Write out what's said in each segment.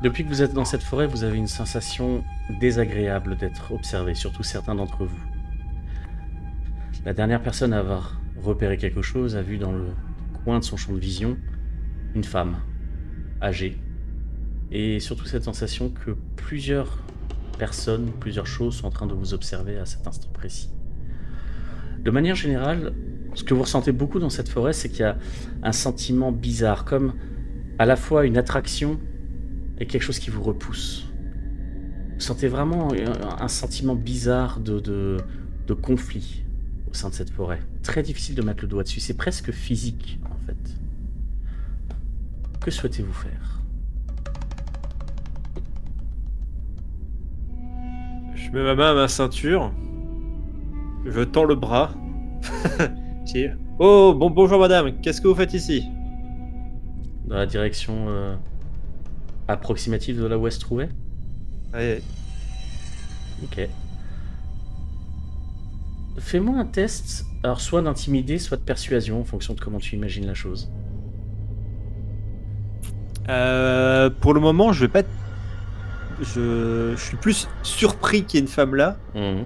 Depuis que vous êtes dans cette forêt, vous avez une sensation désagréable d'être observé, surtout certains d'entre vous. La dernière personne à avoir repéré quelque chose a vu dans le coin de son champ de vision une femme âgée. Et surtout cette sensation que plusieurs personnes, plusieurs choses sont en train de vous observer à cet instant précis. De manière générale, ce que vous ressentez beaucoup dans cette forêt, c'est qu'il y a un sentiment bizarre, comme à la fois une attraction et quelque chose qui vous repousse. Vous sentez vraiment un sentiment bizarre de conflit au sein de cette forêt. Très difficile de mettre le doigt dessus, c'est presque physique en fait. Que souhaitez-vous faire ? Je mets ma main à ma ceinture. Je tends le bras. Oh, bonjour madame, qu'est-ce que vous faites ici? Dans la direction approximative de là où elle se trouvait ? Ouais. Ok. Fais-moi un test, alors soit d'intimider, soit de persuasion, en fonction de comment tu imagines la chose. Pour le moment, je vais pas. Je suis plus surpris qu'il y ait une femme là, Mhm.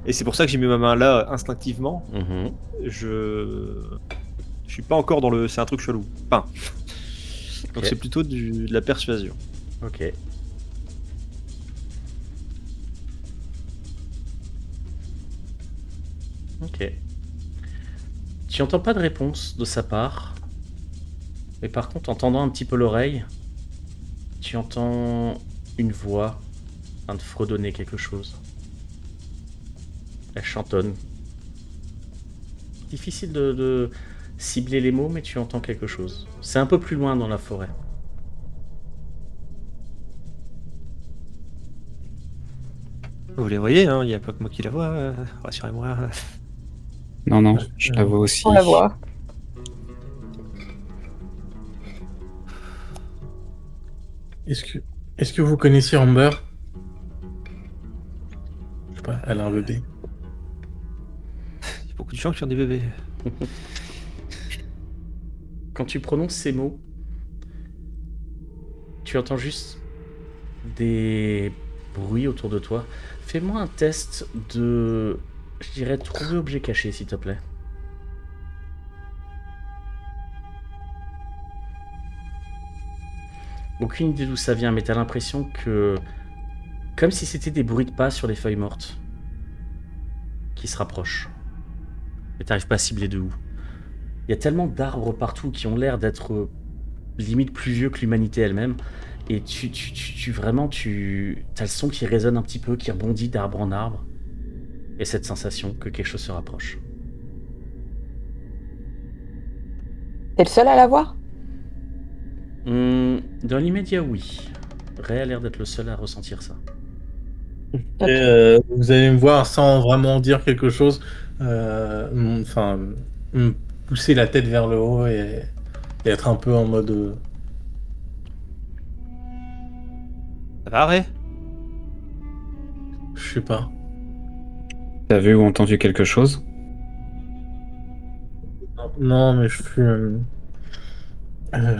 et c'est pour ça que j'ai mis ma main là instinctivement. Mhm. Je suis pas encore dans le. C'est un truc chelou. Enfin. Donc Ok. c'est plutôt de la persuasion. Ok. Ok. Tu entends pas de réponse de sa part, mais par contre, en tendant un petit peu l'oreille, tu entends une voix en train de fredonner quelque chose. Elle chantonne. Difficile de cibler les mots, mais tu entends quelque chose. C'est un peu plus loin dans la forêt. Vous les voyez, hein, il n'y a pas que moi qui la vois, rassurez-moi. Non, je la vois aussi. On la voit. Est-ce que vous connaissez Amber? Je sais pas, elle a un bébé. Il y a beaucoup de gens qui ont des bébés. Quand tu prononces ces mots, tu entends juste des bruits autour de toi. Fais-moi un test de, je dirais, trouver objet caché, s'il te plaît. Aucune idée d'où ça vient, mais t'as l'impression que... Comme si c'était des bruits de pas sur les feuilles mortes. Qui se rapprochent. Mais t'arrives pas à cibler de où. Il y a tellement d'arbres partout qui ont l'air d'être limite plus vieux que l'humanité elle-même. Et vraiment, t'as le son qui résonne un petit peu, qui rebondit d'arbre en arbre. Et cette sensation que quelque chose se rapproche. T'es le seul à la voir? Dans l'immédiat, oui. Ray a l'air d'être le seul à ressentir ça. Et, vous allez me voir sans vraiment dire quelque chose, enfin, me pousser la tête vers le haut et être un peu en mode... Ça va, Ray? Je sais pas. T'as vu ou entendu quelque chose? Non, mais je suis...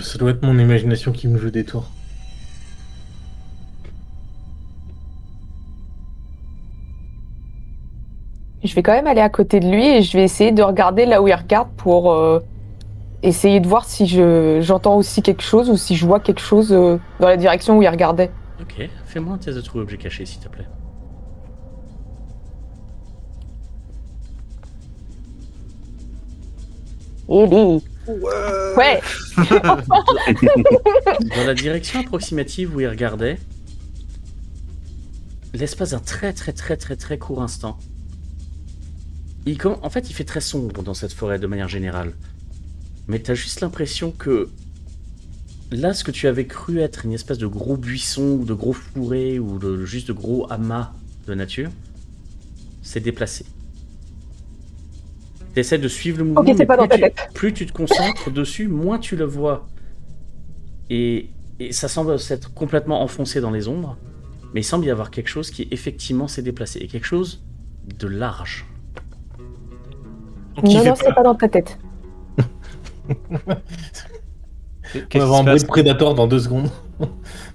ça doit être mon imagination qui me joue des tours. Je vais quand même aller à côté de lui et je vais essayer de regarder là où il regarde pour essayer de voir si j'entends aussi quelque chose ou si je vois quelque chose dans la direction où il regardait. Ok, fais-moi un test de trouver objet caché, s'il te plaît. Ellie. Ouais. Dans la direction approximative où il regardait, l'espace d'un très court instant, en fait, il fait très sombre dans cette forêt de manière générale. Mais t'as juste l'impression que là, ce que tu avais cru être une espèce de gros buisson, ou de gros fourrés, ou juste de gros amas de nature, s'est déplacé. T'essaies de suivre le mouvement, Ok, c'est pas dans ta tête. plus tu te concentres dessus, moins tu le vois. Et ça semble s'être complètement enfoncé dans les ombres, mais il semble y avoir quelque chose qui effectivement s'est déplacé, et quelque chose de large. Non, c'est pas dans ta tête. On va avoir un bruit de Predator dans 2 secondes.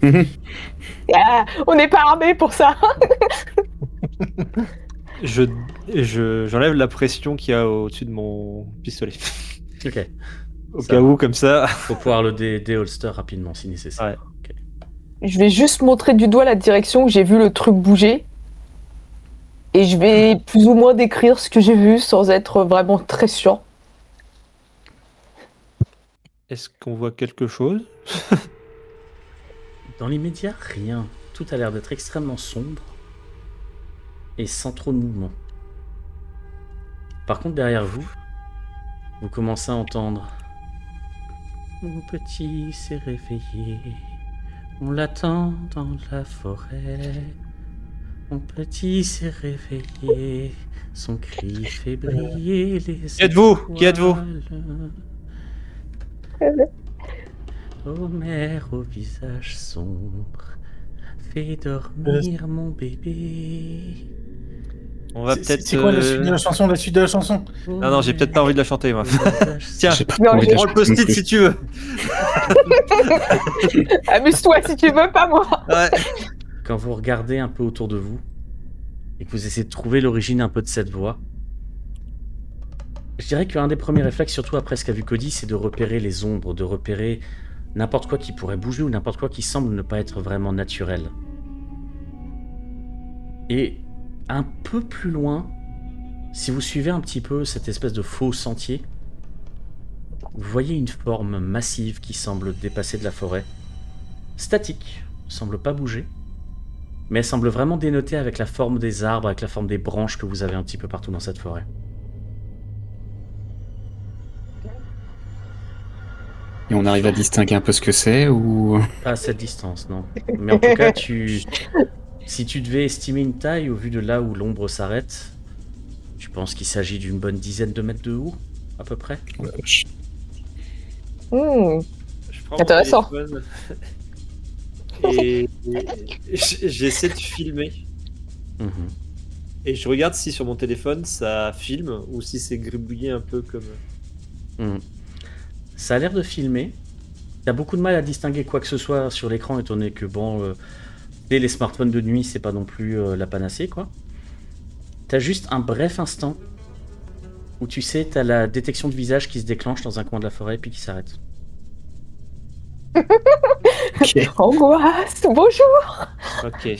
Ah, on n'est pas armé pour ça. J'enlève la pression qu'il y a au-dessus de mon pistolet. Ok. Au Ça. cas où, comme ça. Faut pouvoir le déholster rapidement si nécessaire. Ouais. Ok. Je vais juste montrer du doigt la direction où j'ai vu le truc bouger. Et je vais plus ou moins décrire ce que j'ai vu sans être vraiment très sûr. Est-ce qu'on voit quelque chose? Dans l'immédiat, rien. Tout a l'air d'être extrêmement sombre et sans trop de mouvement. Par contre, derrière vous, vous commencez à entendre « Mon petit s'est réveillé, on l'attend dans la forêt. Mon petit s'est réveillé, son cri fait briller les Qui êtes-vous? Qui êtes-vous? Ô mère au visage sombre, fais dormir mon bébé. » On va peut-être. C'est quoi la suite de la chanson? La suite de la chanson? Ah non, j'ai peut-être pas envie de la chanter, moi. Tiens, J'ai pas Non, envie de la prends le chanter non post-it plus. si tu veux. Amuse-toi si tu veux, pas moi. Ouais. Quand vous regardez un peu autour de vous et que vous essayez de trouver l'origine un peu de cette voix, je dirais qu'un des premiers réflexes, surtout après ce qu'a vu Cody, c'est de repérer les ombres, de repérer n'importe quoi qui pourrait bouger ou n'importe quoi qui semble ne pas être vraiment naturel. Et un peu plus loin, si vous suivez un petit peu cette espèce de faux sentier, vous voyez une forme massive qui semble dépasser de la forêt, statique, semble pas bouger, mais elle semble vraiment dénoter avec la forme des arbres, avec la forme des branches que vous avez un petit peu partout dans cette forêt. Et on arrive à distinguer un peu ce que c'est ou... Pas à cette distance, non. Mais en tout cas, si tu devais estimer une taille au vu de là où l'ombre s'arrête, je pense qu'il s'agit d'une bonne dizaine de mètres de haut, à peu près. Je prends mon Intéressant. téléphone et j'essaie de filmer. Mhm. Et je regarde si sur mon téléphone ça filme ou si c'est gribouillé un peu comme. Mhm. Ça a l'air de filmer. T'as beaucoup de mal à distinguer quoi que ce soit sur l'écran, étant donné que bon, les smartphones de nuit, c'est pas non plus la panacée, quoi. T'as juste un bref instant où tu sais, t'as la détection de visage qui se déclenche dans un coin de la forêt puis qui s'arrête. Ok. Angoisse, bonjour. Ok,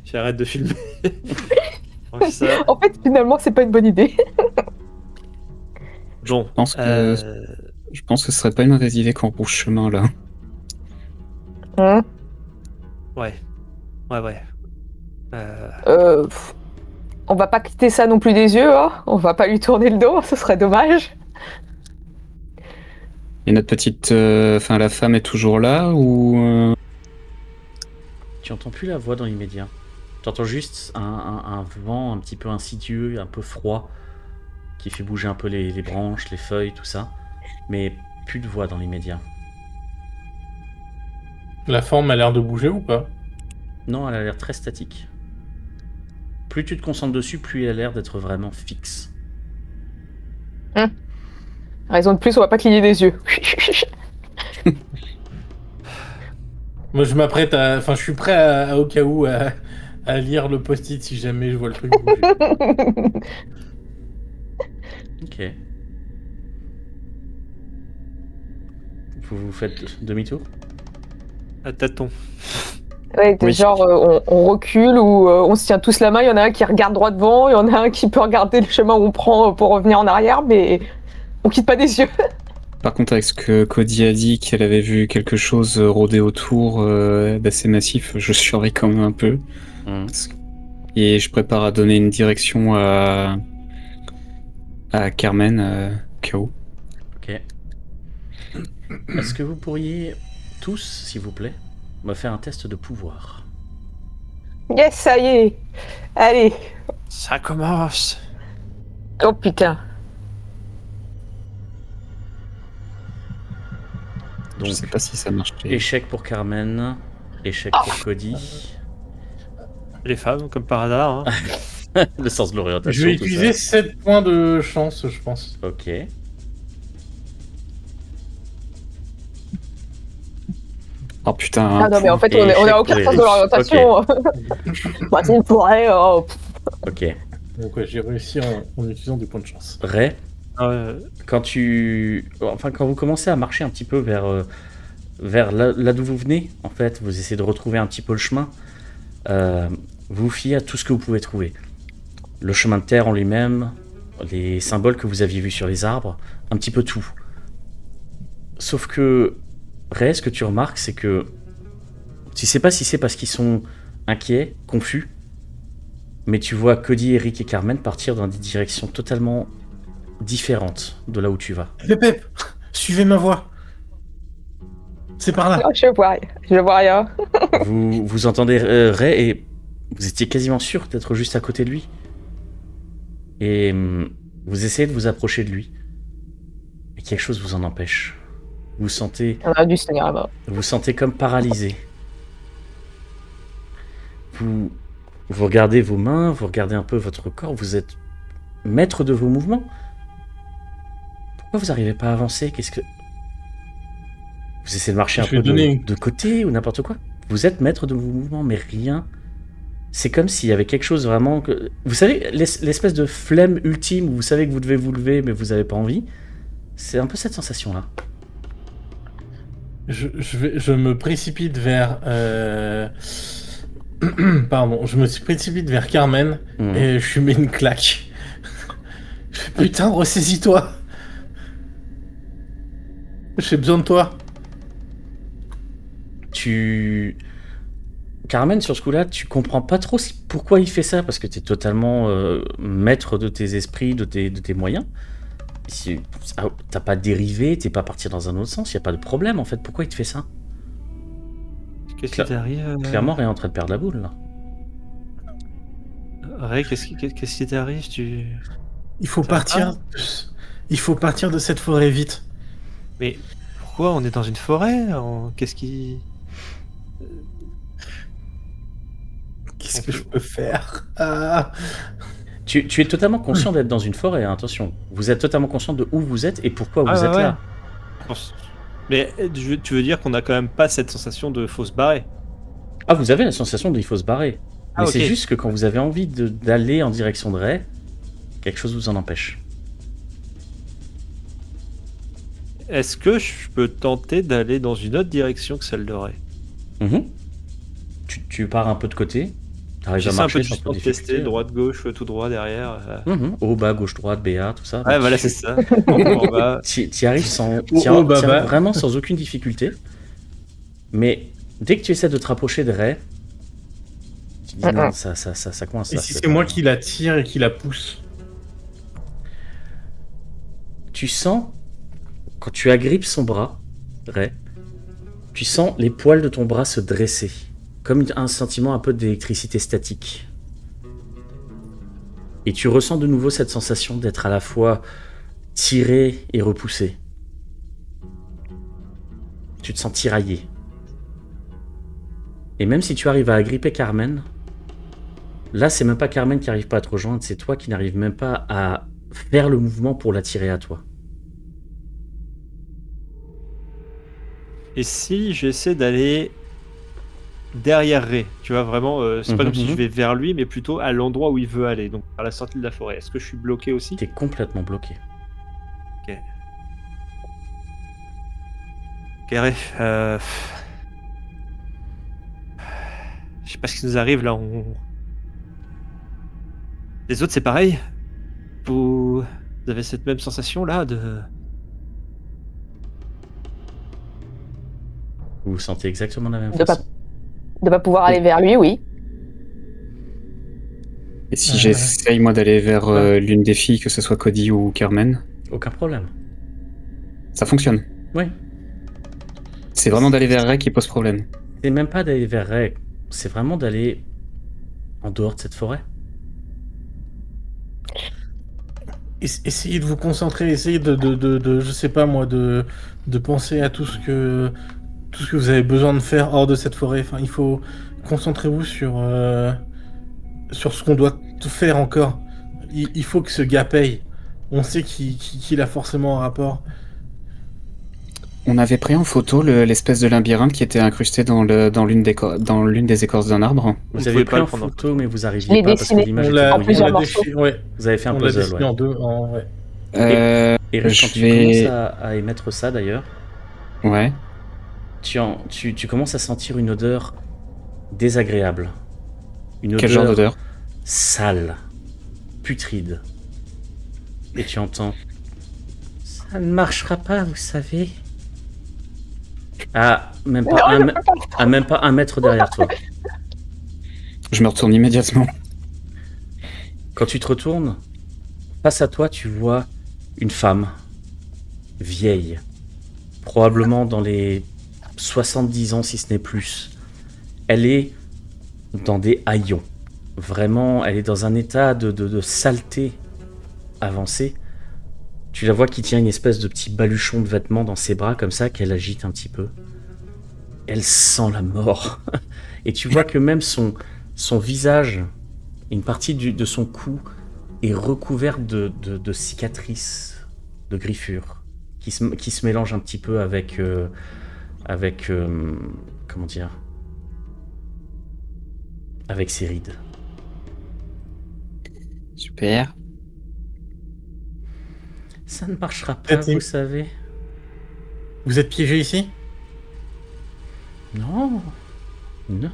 j'arrête de filmer. Donc ça, En fait, finalement, c'est pas une bonne idée. bon, Je pense que ce serait pas une mauvaise idée qu'on bouge chemin là. ouais. On va pas quitter ça non plus des yeux, hein. On va pas lui tourner le dos, ce serait dommage. Et notre petite... Enfin, la femme est toujours là ou... Tu entends plus la voix dans l'immédiat. Tu entends juste un vent un petit peu insidieux, un peu froid, qui fait bouger un peu les branches, les feuilles, tout ça. Mais plus de voix dans l'immédiat. La forme a l'air de bouger ou pas? Non, elle a l'air très statique. Plus tu te concentres dessus, plus elle a l'air d'être vraiment fixe. Raison de plus, on va pas cligner des yeux. Moi, je m'apprête à... Enfin, je suis prêt au cas où à lire le post-it si jamais je vois le truc bouger. Ok. Vous faites demi-tour? à tâtons. Ouais, Oui. genre on recule ou on se tient tous la main, il y en a un qui regarde droit devant, il y en a un qui peut regarder le chemin où on prend pour revenir en arrière, mais on quitte pas des yeux. Par contre, avec ce que Cody a dit, qu'elle avait vu quelque chose rôder autour d'assez massif, je surveille quand même un peu. Mhm. Et je prépare à donner une direction à Carmen, KO. Ok. Est-ce que vous pourriez tous, s'il vous plaît, me faire un test de pouvoir? Yes, ça y est. Allez. Ça commence. Oh putain. Je Donc, sais pas si ça marche. échec pour Carmen, échec pour Cody. Les femmes, comme par hasard. Hein. Le sens de l'orientation. Je vais tout utiliser ça. 7 points de chance, je pense. Ok. Oh putain. Ah non, mais en fait, on est à aucun échec sens de pour l'orientation. Bah, c'est une forêt. Ok. Donc ouais, j'ai réussi en utilisant des points de chance. Ray, Euh, quand vous commencez à marcher un petit peu vers là d'où vous venez, en fait, vous essayez de retrouver un petit peu le chemin, vous vous fiez à tout ce que vous pouvez trouver. Le chemin de terre en lui-même, les symboles que vous aviez vus sur les arbres, un petit peu tout. Sauf que, Ray, ce que tu remarques, c'est que tu sais pas si c'est parce qu'ils sont inquiets, confus, mais tu vois Cody, Eric et Carmen partir dans des directions totalement différentes de là où tu vas. Pep, suivez ma voie. C'est par là. Non, je vois rien. Vous entendez Ray et vous étiez quasiment sûr d'être juste à côté de lui. Et vous essayez de vous approcher de lui. Et quelque chose vous en empêche. Vous On a dû se tenir là-bas. vous sentez comme paralysé. Vous regardez vos mains, vous regardez un peu votre corps, vous êtes maître de vos mouvements. Pourquoi vous n'arrivez pas à avancer? Qu'est-ce que... Vous essayez de marcher un Je vais peu donner- de côté ou n'importe quoi. Vous êtes maître de vos mouvements, mais rien. C'est comme s'il y avait quelque chose vraiment... Vous savez, l'espèce de flemme ultime où vous savez que vous devez vous lever, mais vous n'avez pas envie. C'est un peu cette sensation-là. Je me précipite vers... Pardon, je me précipite vers Carmen Mhm. et je lui mets une claque. Je fais, putain, ressaisis-toi. J'ai besoin de toi. Carmen, sur ce coup-là, tu comprends pas trop pourquoi il fait ça, parce que tu es totalement maître de tes esprits, de tes moyens. T'as pas dérivé, t'es pas parti dans un autre sens, y a pas de problème en fait. Pourquoi il te fait ça? Qu'est-ce qui t'arrive Clairement, Ray est en train de perdre la boule là. Ray, qu'est-ce qui t'arrive Il faut Ça va partir. Il faut partir de cette forêt vite. Mais pourquoi on est dans une forêt Qu'est-ce qui... Qu'est-ce que je peux faire? Ah. Tu es totalement conscient d'être dans une forêt, hein, attention. Vous êtes totalement conscient de où vous êtes et pourquoi vous êtes là. Mais tu veux dire qu'on a quand même pas cette sensation de faut se barrer? Ah, vous avez la sensation qu'il faut se barrer. Mais Ah, c'est ok. juste que quand vous avez envie d'aller en direction de Ray, quelque chose vous en empêche. Est-ce que je peux tenter d'aller dans une autre direction que celle de Ray? Mhm. Tu pars un peu de côté. T'arrives à J'essaie un peu marcher sans de trop de tester, difficulté. droite, gauche, tout droit, derrière. Haut, bas, gauche, droite, BA, tout ça. Ouais, voilà, c'est ça. En bas. T'y arrives Oh, bah, bah. vraiment sans aucune difficulté. Mais dès que tu essaies de te rapprocher de Ray, tu dis non, ça coince. Et là, si c'est c'est pas- moi qui la tire et qui la pousse? Tu sens, quand tu agrippes son bras, Ray, tu sens les poils de ton bras se dresser. Comme un sentiment un peu d'électricité statique. Et tu ressens de nouveau cette sensation d'être à la fois tiré et repoussé. Tu te sens tiraillé. Et même si tu arrives à agripper Carmen, là c'est même pas Carmen qui arrive pas à te rejoindre, c'est toi qui n'arrives même pas à faire le mouvement pour l'attirer à toi. Et si j'essaie d'aller derrière Ray, tu vois, vraiment, c'est pas comme si je vais vers lui, mais plutôt à l'endroit où il veut aller, donc à la sortie de la forêt. Est-ce que je suis bloqué aussi? T'es complètement bloqué. Ok, Ray, je sais pas ce qui nous arrive là. Les autres, c'est pareil? Vous avez cette même sensation là de... Vous vous sentez exactement de la même De façon. De pas pouvoir aller vers lui, oui. Et si j'essaye moi d'aller vers l'une des filles, que ce soit Cody ou Carmen, Aucun problème. ça fonctionne. Oui. C'est vraiment d'aller vers Ray qui pose problème. C'est même pas d'aller vers Ray, c'est vraiment d'aller en dehors de cette forêt. Essayez de vous concentrer, essayez de je sais pas moi, de penser à tout ce que vous avez besoin de faire hors de cette forêt. Enfin, il faut concentrez-vous sur ce qu'on doit faire encore. Il faut que ce gars paye. On sait qu'il a forcément un rapport. On avait pris en photo l'espèce de labyrinthe qui était incrusté dans l'une des écorces d'un arbre. Vous Vous avez pouvez pris pas en le prendre en photo, mais vous Je l'ai arriviez pas parce que dessiné. l'image On était l'a brouillée. morceaux. déchiré, ouais. Vous avez fait un On l'a puzzle, dessiné ouais. en deux. Ouais. Et Rush, quand Je tu vais... commences à émettre ça d'ailleurs, Ouais. tu commences à sentir une odeur désagréable. Une Quel genre odeur d'odeur? sale, putride. Et tu entends: ça ne marchera pas, vous savez. Ah, même pas, même pas 1 mètre derrière toi. Je me retourne immédiatement. Quand tu te retournes, face à toi, tu vois une femme vieille, probablement dans les 70 ans si ce n'est plus. Elle est dans des haillons. Vraiment, elle est dans un état de saleté avancé. Tu la vois qui tient une espèce de petit baluchon de vêtements dans ses bras comme ça, qu'elle agite un petit peu. Elle sent la mort. Et tu vois que même son visage, une partie de son cou est recouverte de cicatrices, de griffures, qui se mélangent un petit peu avec comment dire, avec ses rides. Super. Ça ne marchera pas, Cathy. vous savez. Vous êtes piégé ici? Non, non,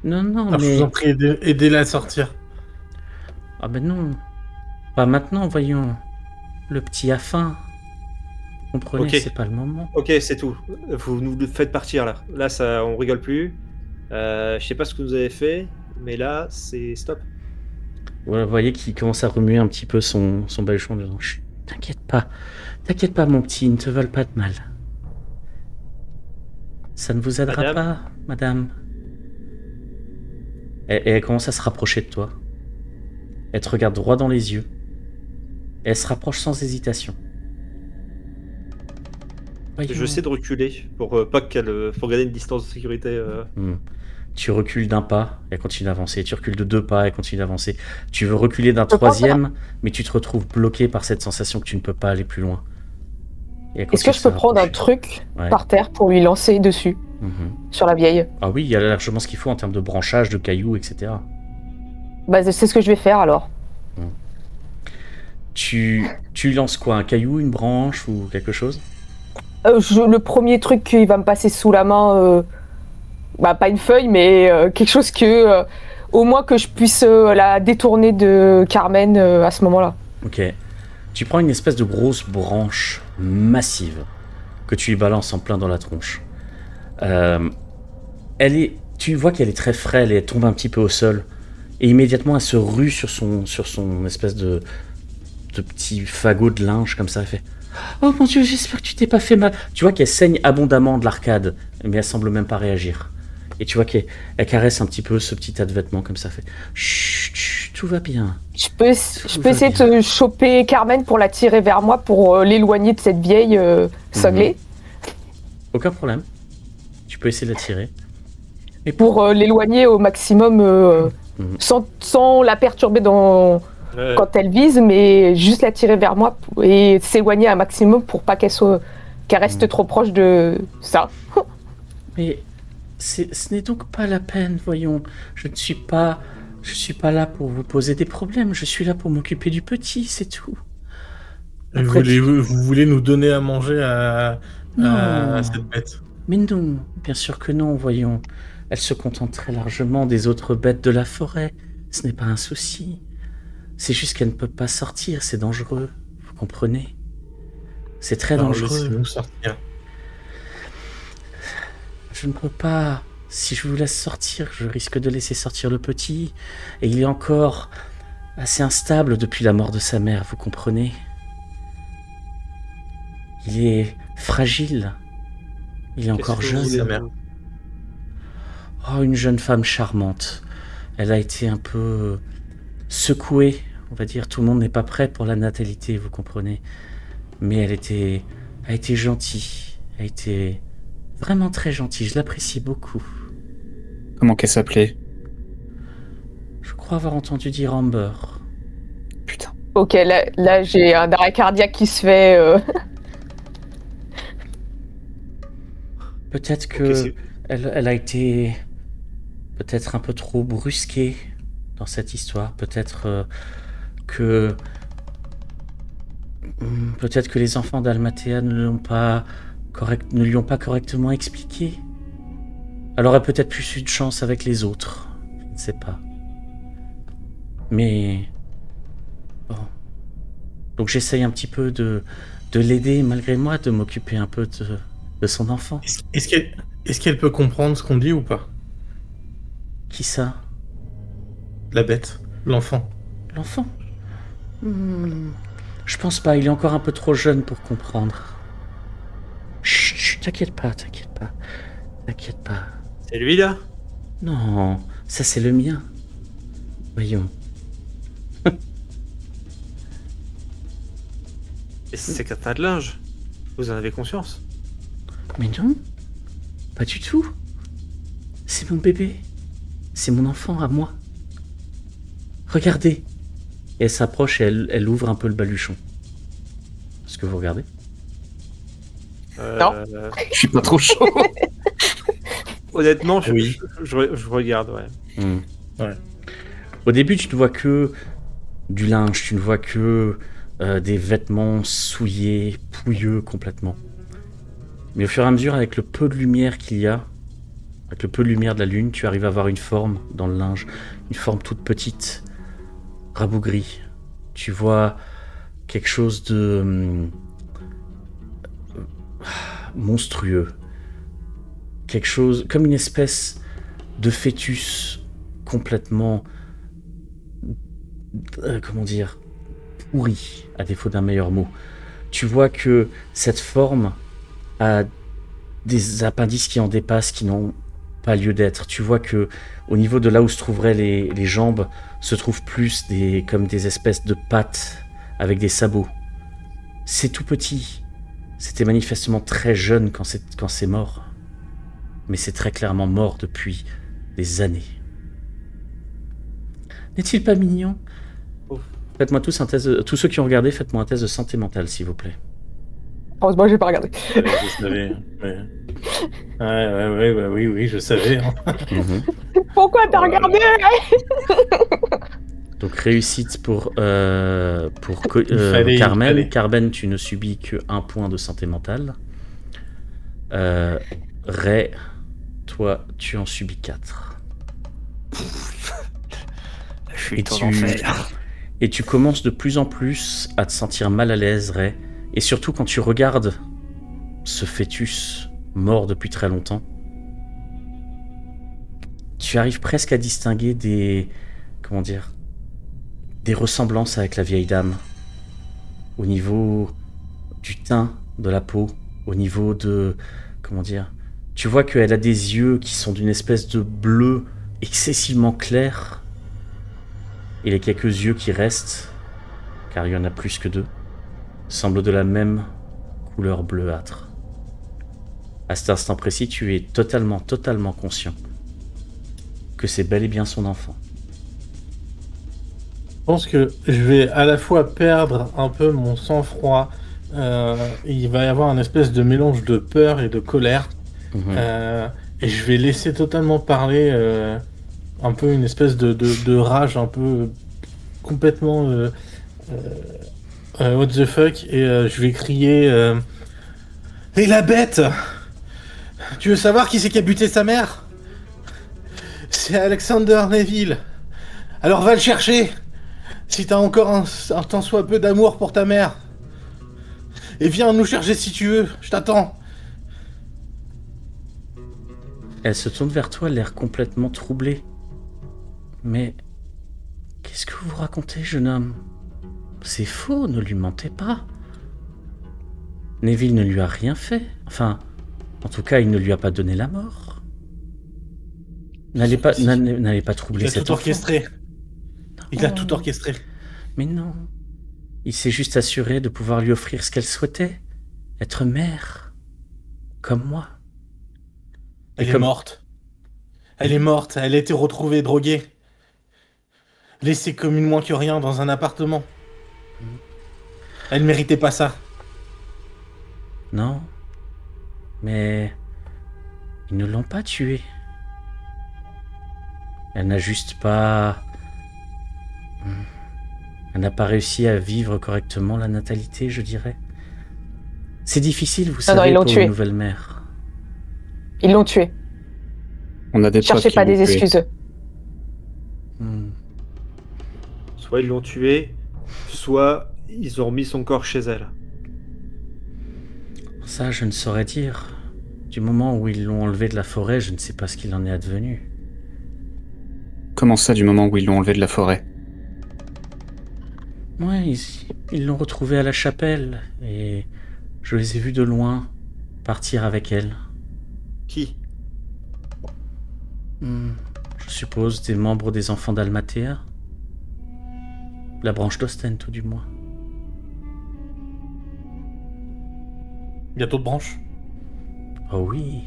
Alors, je mais... vous en prie, aidez-la à sortir. Ah ben non, pas maintenant, voyons. Le petit a faim. Vous comprenez, Ok. c'est pas le moment. Ok, c'est tout. Vous nous faites partir là. Là, ça, on rigole plus. Je sais pas ce que vous avez fait, mais là, c'est stop. Vous voyez qu'il commence à remuer un petit peu son baluchon en disant: chut, t'inquiète pas mon petit, ils ne te veulent pas de mal. Ça ne vous aidera Madame pas, madame. Et elle commence à se rapprocher de toi. Elle te regarde droit dans les yeux. Et elle se rapproche sans hésitation. Voyons. Je sais de reculer pour pas qu'elle, pour garder une distance de sécurité. Tu recules d'un pas, elle continue d'avancer. Tu recules de 2 pas, elle continue d'avancer. Tu veux reculer d'un Je pense 3e, mais tu te retrouves bloqué par cette sensation que tu ne peux pas aller plus loin. Et elle Est-ce que continue je de se peux prendre un rapprocher. truc Ouais. par terre pour lui lancer dessus, Mhm. sur la vieille? Ah oui, il y a largement ce qu'il faut en termes de branchage, de cailloux, etc. Bah, c'est ce que je vais faire alors. Tu lances quoi? Un caillou, une branche ou quelque chose? Le premier truc qui va me passer sous la main, bah, pas une feuille, mais quelque chose que, au moins que je puisse la détourner de Carmen à ce moment-là. Ok. Tu prends une espèce de grosse branche massive que tu lui balances en plein dans la tronche. Tu vois qu'elle est très frêle et elle tombe un petit peu au sol. Et immédiatement, elle se rue sur son espèce de petit fagot de linge comme ça. Elle fait: oh mon Dieu, j'espère que tu t'es pas fait mal. Tu vois qu'elle saigne abondamment de l'arcade, mais elle semble même pas réagir. Et tu vois qu'elle caresse un petit peu ce petit tas de vêtements comme ça. Fait: chut, chut, tout va bien. Je peux essayer de choper Carmen pour la tirer vers moi, pour l'éloigner de cette vieille cinglée, Aucun problème. Tu peux essayer de la tirer. Mais pour l'éloigner au maximum, sans la perturber quand elle vise, mais juste la tirer vers moi et s'éloigner un maximum pour pas qu'elle reste trop proche de ça. Mais ce n'est donc pas la peine, voyons. Je suis pas là pour vous poser des problèmes. Je suis là pour m'occuper du petit, c'est tout. Après, Vous voulez nous donner à manger à Non. cette bête? Mais non, bien sûr que non, voyons. Elle se contente très largement des autres bêtes de la forêt. Ce n'est pas un souci. C'est juste qu'elle ne peut pas sortir, c'est dangereux. Vous comprenez? C'est très Alors, dangereux. laissez-nous sortir. Je ne peux pas. Si je vous laisse sortir, je risque de laisser sortir le petit. Et il est encore assez instable depuis la mort de sa mère, vous comprenez? Il est fragile. Il est encore Qu'est-ce que vous jeune. voulez, sa mère? Oh, une jeune femme charmante. Elle a été un peu secouée, on va dire. Tout le monde n'est pas prêt pour la natalité, vous comprenez. Mais elle a été gentille. Elle a été vraiment très gentille. Je l'apprécie beaucoup. Comment qu'elle s'appelait? Je crois avoir entendu dire Amber. Putain. Ok, là j'ai un arrêt cardiaque qui se fait. Peut-être que Ok, c'est- elle a été peut-être un peu trop brusquée dans cette histoire. Que peut-être que les enfants d'Almatea ne lui ont pas correctement expliqué. Elle aurait peut-être plus eu de chance avec les autres. Je ne sais pas. Mais bon. Donc j'essaye un petit peu de l'aider malgré moi, de m'occuper un peu de son enfant. Est-ce qu'elle peut comprendre ce qu'on dit ou pas? Qui ça? La bête, l'enfant. L'enfant? Je pense pas, il est encore un peu trop jeune pour comprendre. Chut, t'inquiète pas. T'inquiète pas. C'est lui là? Non, ça c'est le mien. Voyons. Et c'est qu'un tas de linge. Vous en avez conscience? Mais non, pas du tout. C'est mon bébé. C'est mon enfant à moi. Regardez. Et elle s'approche et elle ouvre un peu le baluchon. Est-ce que vous regardez? Non. Je suis pas trop chaud. Honnêtement, Oui. je regarde, ouais. Ouais. Au début, tu ne vois que du linge, tu ne vois que des vêtements souillés, pouilleux complètement. Mais au fur et à mesure, avec le peu de lumière qu'il y a, avec le peu de lumière de la lune, tu arrives à voir une forme dans le linge, une forme toute petite, rabougrie. Tu vois quelque chose de monstrueux. Quelque chose comme une espèce de fœtus complètement comment dire, pourri, à défaut d'un meilleur mot. Tu vois que cette forme a des appendices qui en dépassent, qui n'ont pas lieu d'être. Tu vois que au niveau de là où se trouveraient les jambes, se trouvent plus comme des espèces de pattes avec des sabots. C'est tout petit. C'était manifestement très jeune quand c'est mort. Mais c'est très clairement mort depuis des années. N'est-il pas mignon? Oh. Faites-moi tous ceux qui ont regardé, faites-moi un test de santé mentale, s'il vous plaît. Heureusement, j'ai pas regardé. Je savais. Ouais. Oui, je savais. Hein. Pourquoi t'as regardé? Donc réussite pour Il Carmen. fallait. Carmen, tu ne subis que 1 point de santé mentale. Ray, toi, tu en subis 4. Je suis ton enfer. Et tu commences de plus en plus à te sentir mal à l'aise, Ray. Et surtout quand tu regardes ce fœtus mort depuis très longtemps, tu arrives presque à distinguer des ressemblances avec la vieille dame. Au niveau du teint de la peau, au niveau de... Tu vois qu'elle a des yeux qui sont d'une espèce de bleu excessivement clair. Et les quelques yeux qui restent, car il y en a plus que 2, semblent de la même couleur bleuâtre. À cet instant précis, tu es totalement conscient que c'est bel et bien son enfant. Je pense que je vais à la fois perdre un peu mon sang-froid. Il va y avoir un espèce de mélange de peur et de colère. Et je vais laisser totalement parler un peu une espèce de rage un peu complètement what the fuck. Et je vais crier Et la bête! Tu veux savoir qui c'est qui a buté sa mère? C'est Alexander Neville. Alors va le chercher si t'as encore un tant soit peu d'amour pour ta mère. Et viens nous chercher si tu veux, je t'attends. Elle se tourne vers toi, l'air complètement troublé. Mais qu'est-ce que vous racontez, jeune homme? C'est faux, ne lui mentez pas. Neville ne lui a rien fait. Enfin, en tout cas, il ne lui a pas donné la mort. N'allez pas troubler Il a cet tout enfant. orchestré. Il a tout orchestré. Mais non. Il s'est juste assuré de pouvoir lui offrir ce qu'elle souhaitait. Être mère. Comme moi. Elle est morte. Elle est morte. Elle a été retrouvée droguée. Laissée comme une moins que rien dans un appartement. Elle méritait pas ça. Non. Mais Ils ne l'ont pas tuée. Elle n'a juste pas... Elle n'a pas réussi à vivre correctement la natalité, je dirais. C'est difficile, vous savez, ils l'ont pour tuée. une nouvelle mère. Ils l'ont tué. On a des preuves Cherchez qu'ils pas l'ont des tué. excuses. Soit ils l'ont tué, soit ils ont remis son corps chez elle. Ça, je ne saurais dire. Du moment où ils l'ont enlevé de la forêt, je ne sais pas ce qu'il en est advenu. Comment ça, du moment où ils l'ont enlevé de la forêt? Ouais, ils l'ont retrouvée à la chapelle, et je les ai vus de loin partir avec elle. Qui? Je suppose des membres des enfants d'Almatea. La branche d'Osten, tout du moins. Il y a d'autres branches. Oh oui.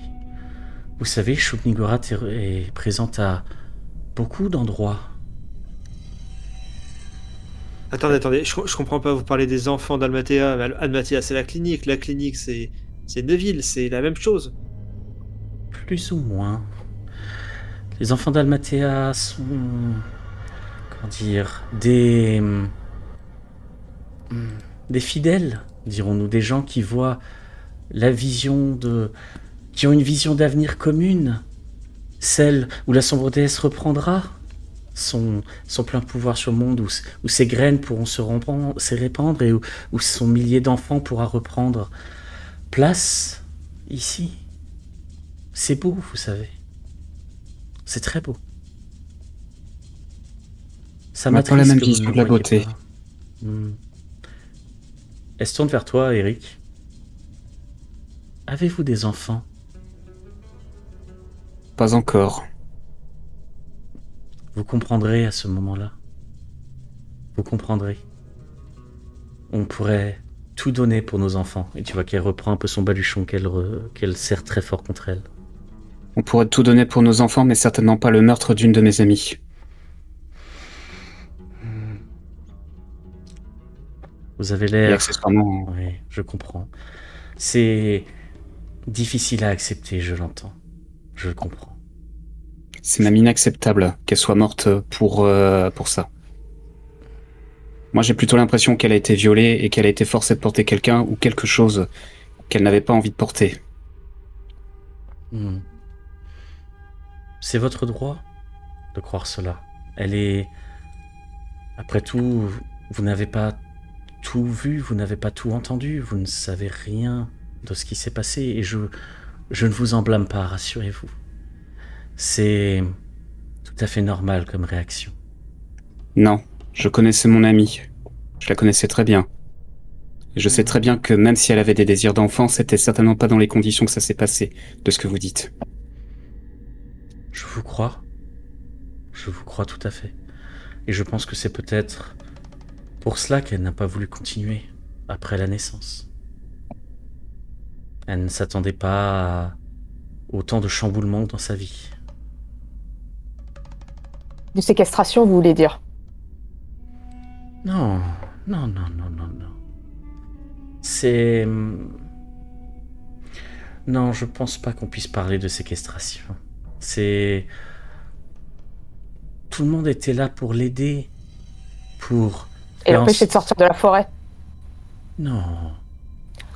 Vous savez, Shub-Niggurath est présente à beaucoup d'endroits. Attendez, je comprends pas, vous parlez des enfants d'Almatea. Mais Almatea, c'est la clinique c'est Neuville, c'est la même chose. Plus ou moins. Les enfants d'Almatea sont... Comment dire... Des fidèles, dirons-nous. Des gens qui voient la vision de... qui ont une vision d'avenir commune. Celle où la sombre déesse reprendra son plein pouvoir sur le monde, où ses graines pourront se répandre et où son millier d'enfants pourra reprendre place ici. C'est beau, vous savez. C'est très beau. Ça On n'a pas la m'attriste même que vous vision ne de la le voyiez beauté. pas. Elle se tourne vers toi, Eric. Avez-vous des enfants? Pas encore. Vous comprendrez à ce moment-là. Vous comprendrez. On pourrait tout donner pour nos enfants. Et tu vois qu'elle reprend un peu son baluchon qu'elle serre très fort contre elle. On pourrait tout donner pour nos enfants, mais certainement pas le meurtre d'une de mes amies. Vous avez Et l'air... accessoirement, Oui, je comprends. C'est difficile à accepter, je l'entends. Je le comprends. c'est même inacceptable qu'elle soit morte pour ça. Moi, j'ai plutôt l'impression qu'elle a été violée et qu'elle a été forcée de porter quelqu'un ou quelque chose qu'elle n'avait pas envie de porter. C'est votre droit de croire cela. Elle est... Après tout, vous n'avez pas tout vu, vous n'avez pas tout entendu, vous ne savez rien de ce qui s'est passé, et je ne vous en blâme pas, rassurez-vous. C'est tout à fait normal comme réaction. Non, je connaissais mon amie. Je la connaissais très bien. Et je sais très bien que même si elle avait des désirs d'enfant, c'était certainement pas dans les conditions que ça s'est passé, de ce que vous dites. Je vous crois. Je vous crois tout à fait. Et je pense que c'est peut-être pour cela qu'elle n'a pas voulu continuer après la naissance. Elle ne s'attendait pas à autant de chamboulements dans sa vie. De séquestration, vous voulez dire? Non. C'est... Non, je pense pas qu'on puisse parler de séquestration. C'est... Tout le monde était là pour l'aider, pour... Et l'empêcher de sortir de la forêt? Non.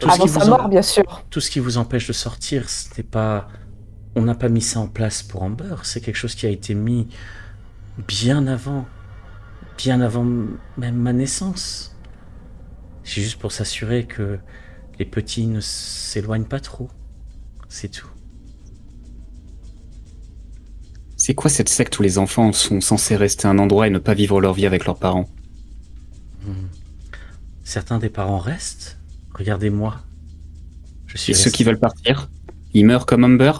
Avant sa mort, bien sûr. Tout ce qui vous empêche de sortir, c'était pas... On n'a pas mis ça en place pour Amber, c'est quelque chose qui a été mis bien avant même ma naissance. C'est juste pour s'assurer que les petits ne s'éloignent pas trop. C'est tout. C'est quoi cette secte où les enfants sont censés rester à un endroit et ne pas vivre leur vie avec leurs parents? Certains des parents restent. Regardez-moi. Je suis Et ceux resté. qui veulent partir, ils meurent comme Amber?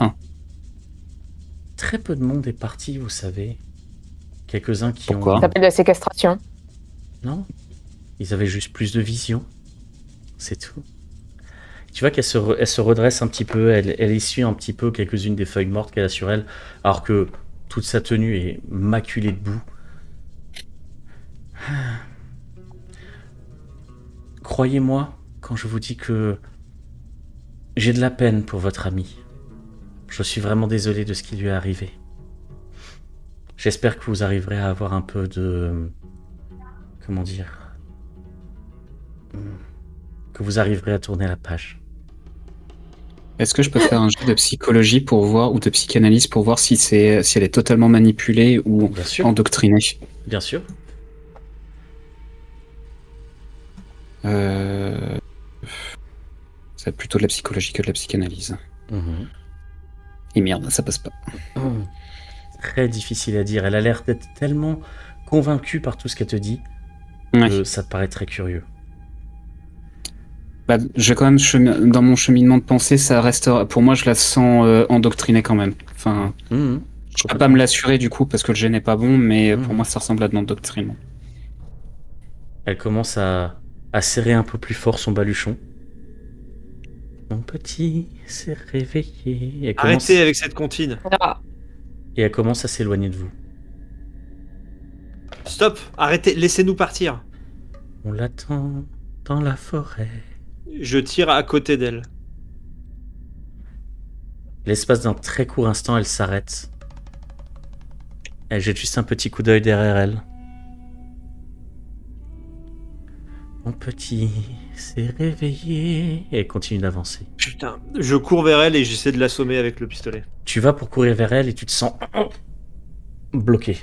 Très peu de monde est parti, vous savez. Quelques-uns qui Pourquoi? Ça s'appelle de la séquestration. Non. Ils avaient juste plus de vision. C'est tout. Tu vois qu'elle se redresse un petit peu, elle essuie un petit peu quelques-unes des feuilles mortes qu'elle a sur elle, alors que toute sa tenue est maculée de boue. Croyez-moi quand je vous dis que j'ai de la peine pour votre ami. Je suis vraiment désolé de ce qui lui est arrivé. J'espère que vous arriverez à avoir un peu de... Comment dire? Que vous arriverez à tourner la page. Est-ce que je peux faire un jeu de psychologie pour voir, ou de psychanalyse pour voir si elle est totalement manipulée ou Bien sûr. endoctrinée? Bien sûr. C'est plutôt de la psychologie que de la psychanalyse. Mhm. Et merde, ça passe pas. Très difficile à dire. Elle a l'air d'être tellement convaincue par tout ce qu'elle te dit Ouais. que ça te paraît très curieux. Bah, je vais quand même dans mon cheminement de pensée, ça reste, pour moi, je la sens endoctrinée quand même. Enfin, Mhm. je peux pas me l'assurer du coup parce que le gène n'est pas bon, mais pour Mhm. moi, ça ressemble à de l'endoctrinement. Elle commence à serrer un peu plus fort son baluchon. Mon petit s'est réveillé. Et Arrêtez avec cette comptine. Ah, Et elle commence à s'éloigner de vous. Stop, arrêtez, laissez-nous partir. On l'attend dans la forêt. Je tire à côté d'elle. L'espace d'un très court instant, elle s'arrête. Elle jette juste un petit coup d'œil derrière elle. Mon petit s'est réveillé. Et elle continue d'avancer. Putain, je cours vers elle et j'essaie de l'assommer avec le pistolet. Tu vas pour courir vers elle et tu te sens bloqué.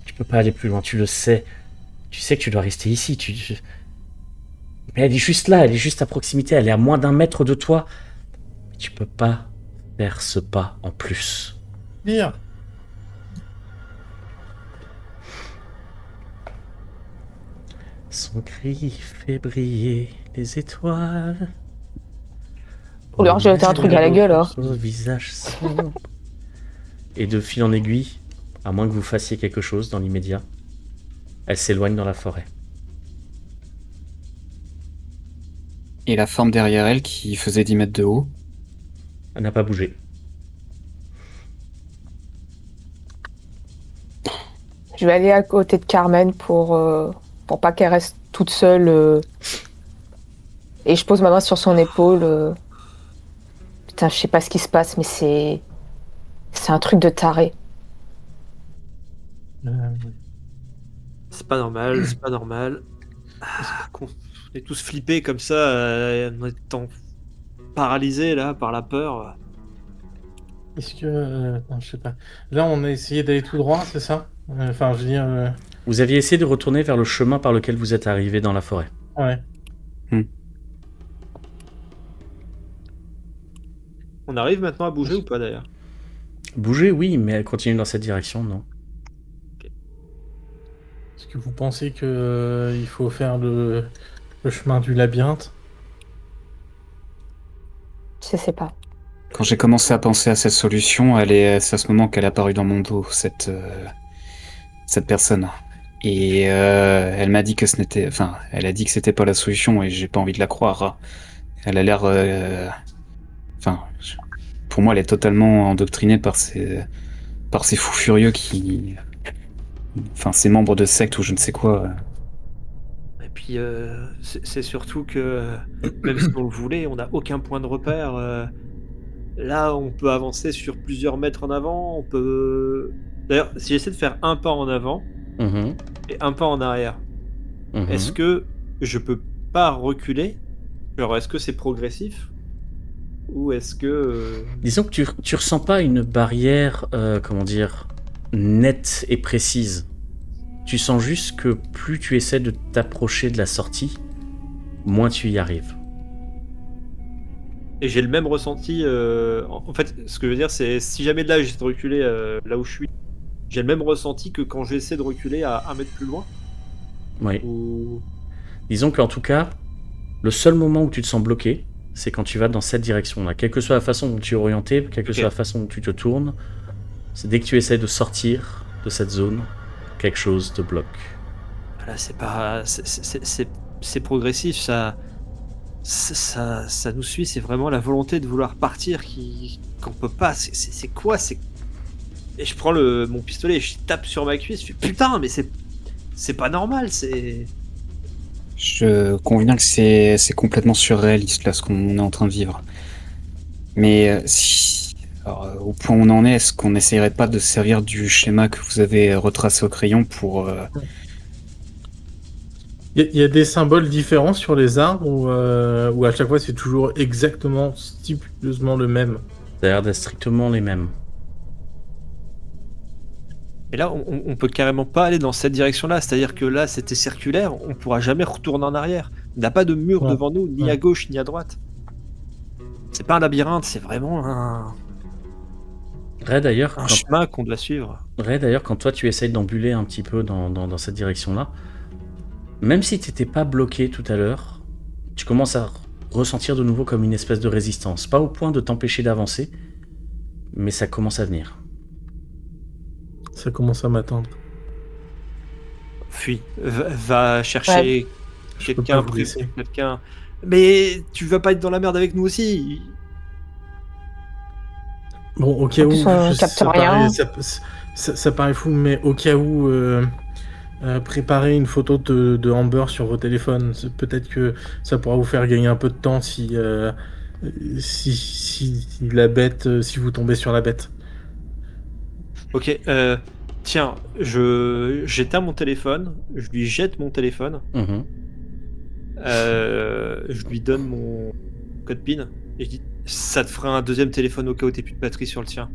Tu peux pas aller plus loin, tu le sais. Tu sais que tu dois rester ici. Mais elle est juste là, elle est juste à proximité, elle est à moins d'1 mètre de toi. Tu peux pas faire ce pas en plus. Dire. Son cri fait briller les étoiles. Faut leur jeter un truc à la gueule, hein. Au visage sombre. Et de fil en aiguille, à moins que vous fassiez quelque chose dans l'immédiat, elle s'éloigne dans la forêt. Et la forme derrière elle qui faisait 10 mètres de haut. Elle n'a pas bougé. Je vais aller à côté de Carmen pour pas qu'elle reste toute seule. Et je pose ma main sur son épaule. Putain, je sais pas ce qui se passe, mais c'est un truc de taré. C'est pas normal, c'est pas normal. On est tous flippés comme ça, en étant paralysés là par la peur. Est-ce que... non, je sais pas. Là, on a essayé d'aller tout droit, c'est ça? Enfin, je veux dire... Vous aviez essayé de retourner vers le chemin par lequel vous êtes arrivé dans la forêt. Ouais. On arrive maintenant à bouger ou pas d'ailleurs? Bouger, oui, mais elle continue dans cette direction, non? Est-ce que vous pensez que il faut faire le chemin du labyrinthe? Je sais pas. Quand j'ai commencé à penser à cette solution, c'est à ce moment qu'elle est apparue dans mon dos, cette personne. Et elle m'a dit que elle a dit que c'était pas la solution et j'ai pas envie de la croire. Elle a l'air, pour moi, elle est totalement endoctrinée par ces fous furieux ces membres de secte ou je ne sais quoi. Et puis c'est surtout que même si on le voulait, on n'a aucun point de repère. Là, on peut avancer sur plusieurs mètres en avant. On peut. D'ailleurs, si j'essaie de faire un pas en avant Mhm. et un pas en arrière, Mhm. est-ce que je peux pas reculer? Genre, est-ce que c'est progressif? Ou est-ce que... Disons que tu ressens pas une barrière, comment dire, nette et précise. Tu sens juste que plus tu essaies de t'approcher de la sortie, moins tu y arrives. Et j'ai le même ressenti... En fait, ce que je veux dire, c'est si jamais là, j'essaie de reculer là où je suis, j'ai le même ressenti que quand j'essaie de reculer à 1 mètre plus loin. Oui. Ou... Disons qu'en tout cas, le seul moment où tu te sens bloqué, c'est quand tu vas dans cette direction-là. Quelle que soit la façon dont tu es orienté, quelle que soit la façon dont tu te tournes, c'est dès que tu essaies de sortir de cette zone, quelque chose te bloque. Là, c'est pas... C'est progressif, ça nous suit, c'est vraiment la volonté de vouloir partir qu'on peut pas. C'est quoi? Et je prends mon pistolet et je tape sur ma cuisse, je fais putain, mais c'est pas normal, c'est... Je conviens que c'est complètement surréaliste là ce qu'on est en train de vivre. Mais Alors, au point où on en est, est-ce qu'on n'essayerait pas de se servir du schéma que vous avez retracé au crayon pour... Il y a des symboles différents sur les arbres ou à chaque fois c'est toujours exactement, stipuleusement le même. Ça a l'air d'être strictement les mêmes. Et là, on peut carrément pas aller dans cette direction-là. C'est-à-dire que là, c'était circulaire, on pourra jamais retourner en arrière. Il n'y a pas de mur Ouais. devant nous, ni Ouais. à gauche, ni à droite. C'est pas un labyrinthe, c'est vraiment un Ray, d'ailleurs, chemin qu'on doit suivre. quand toi tu essayes d'ambuler un petit peu dans cette direction-là, même si tu n'étais pas bloqué tout à l'heure, tu commences à ressentir de nouveau comme une espèce de résistance. Pas au point de t'empêcher d'avancer, mais ça commence à venir. Ça commence à m'attendre. Fuis. Va chercher Je peux quelqu'un, pas vous laisser. quelqu'un. Mais tu vas pas être dans la merde avec nous aussi. Bon, au cas En où, plus, on capte rien. Ça paraît fou, mais au cas où, préparez une photo de Amber sur vos téléphones. Peut-être que ça pourra vous faire gagner un peu de temps si la bête, si vous tombez sur la bête. Ok, tiens, j'éteins mon téléphone, je lui jette mon téléphone, Mhm. je lui donne mon code PIN et je dis ça te fera un deuxième téléphone au cas où t'aies plus de batterie sur le tien.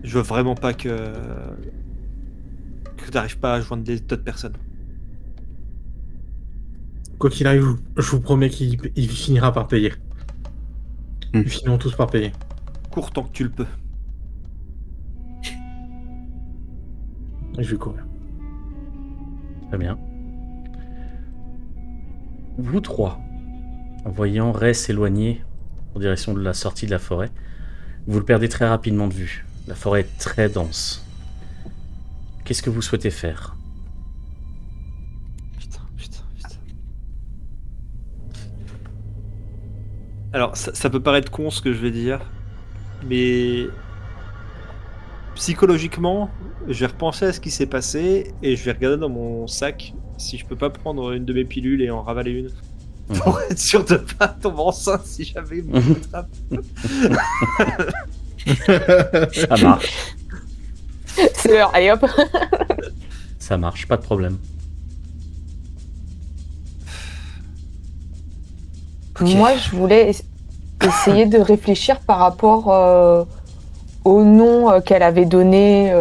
Je veux vraiment pas que t'arrives pas à joindre d'autres personnes. Quoi qu'il arrive, je vous promets qu'il finira par payer. Ils finiront tous par payer. Cours tant que tu le peux. Et je vais courir. Très bien. Vous trois, en voyant Ray s'éloigner en direction de la sortie de la forêt, vous le perdez très rapidement de vue. La forêt est très dense. Qu'est-ce que vous souhaitez faire? Putain. Alors, ça peut paraître con ce que je vais dire, mais psychologiquement, je vais repenser à ce qui s'est passé et je vais regarder dans mon sac si je peux pas prendre une de mes pilules et en ravaler une. Pour être sûr de pas tomber enceinte si jamais il me attrape. Ça marche. C'est l'heure, allez hop. Ça marche, pas de problème. Ok. Moi, je voulais essayer de réfléchir par rapport au nom qu'elle avait donné,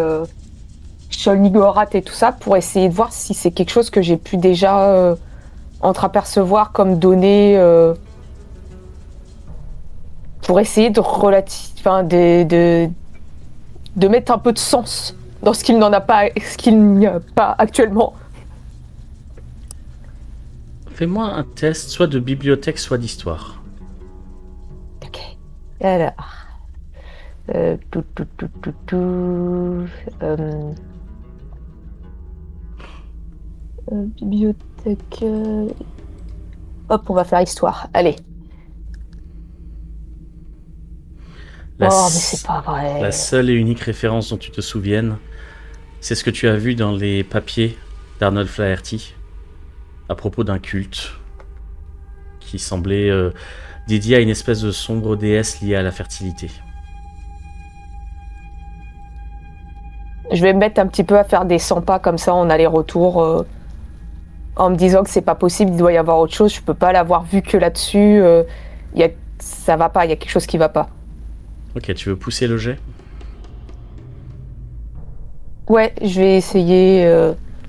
Sholnigorat et tout ça, pour essayer de voir si c'est quelque chose que j'ai pu déjà entreapercevoir comme données, pour essayer de de mettre un peu de sens dans ce qu'il n'y a pas actuellement. Fais-moi un test, soit de bibliothèque, soit d'histoire. Ok. Alors. Bibliothèque. Hop, on va faire histoire. Allez. La, Oh, mais s- c'est pas vrai. la seule et unique référence dont tu te souviennes, c'est ce que tu as vu dans les papiers d'Arnold Flaherty à propos d'un culte qui semblait dédié à une espèce de sombre déesse liée à la fertilité. Je vais me mettre un petit peu à faire des 100 pas comme ça en aller-retour, en me disant que c'est pas possible, il doit y avoir autre chose. Je peux pas l'avoir vu que là-dessus. Ça va pas, il y a quelque chose qui va pas. Ok, tu veux pousser le jet? Ouais, je vais essayer.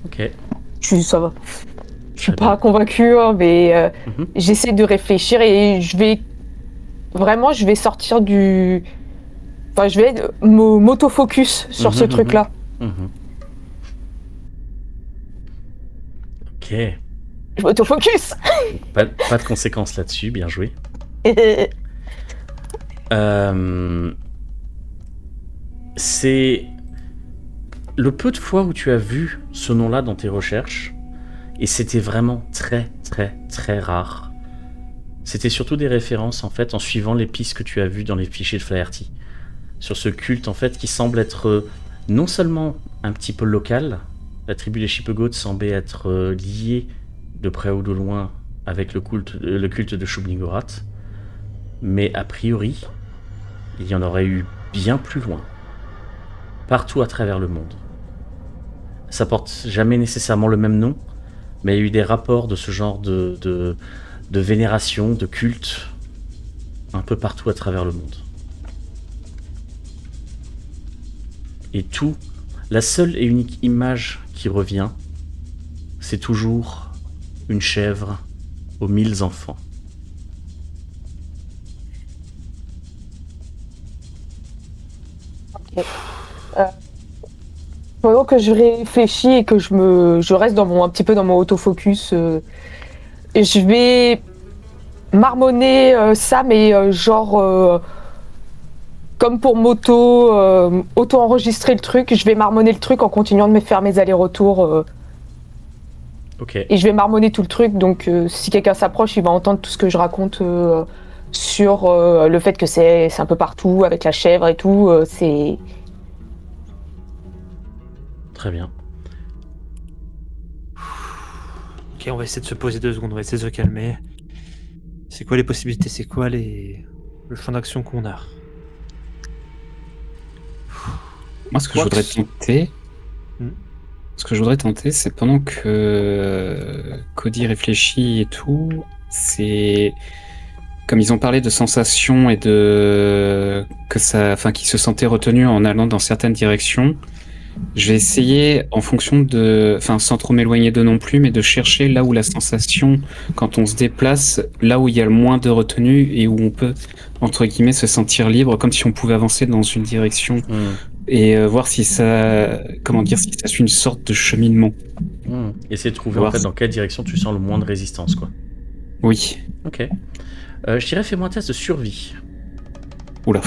Ok. Ça va. Je suis Très pas convaincue, hein, mais Mhm. j'essaie de réfléchir et je vais sortir du. Enfin, je vais m'auto-focus sur ce Mhm, truc-là. Mhm. Ok. Je m'auto-focus. Pas de conséquences là-dessus, bien joué. C'est le peu de fois où tu as vu ce nom-là dans tes recherches, et c'était vraiment très très très rare. C'était surtout des références en fait en suivant les pistes que tu as vues dans les fichiers de Flaherty sur ce culte en fait qui semble être non seulement un petit peu local. La tribu des Shippegoats semblait être liée de près ou de loin avec le culte de Shub-Niggurath, mais a priori il y en aurait eu bien plus loin, partout à travers le monde. Ça porte jamais nécessairement le même nom, mais il y a eu des rapports de ce genre de vénération, de culte, un peu partout à travers le monde. Et tout, la seule et unique image qui revient, c'est toujours une chèvre aux 1000 enfants. Pendant que je réfléchis et que je reste un petit peu dans mon autofocus, je vais marmonner ça, mais genre comme pour auto-enregistrer le truc, je vais marmonner le truc en continuant de me faire mes allers-retours. Ok. Et je vais marmonner tout le truc, donc si quelqu'un s'approche, il va entendre tout ce que je raconte sur le fait que c'est un peu partout, avec la chèvre et tout. C'est... Très bien. Ok, on va essayer de se poser 2 secondes, on va essayer de se calmer. C'est quoi les possibilités? C'est quoi le champ d'action qu'on a? Moi, ce que je voudrais tenter... Ce que je voudrais tenter, c'est pendant que Cody réfléchit et tout, c'est... Comme ils ont parlé de sensations et de... qu'ils se sentaient retenus en allant dans certaines directions, je vais essayer, en fonction de... sans trop m'éloigner d'eux non plus, mais de chercher là où la sensation, quand on se déplace, là où il y a le moins de retenue et où on peut, entre guillemets, se sentir libre, comme si on pouvait avancer dans une direction. Et voir si ça... si ça suit une sorte de cheminement. Essayer de trouver en fait dans quelle direction tu sens le moins de résistance, quoi. Oui. Ok. Je dirais fais-moi un test de survie. Oula.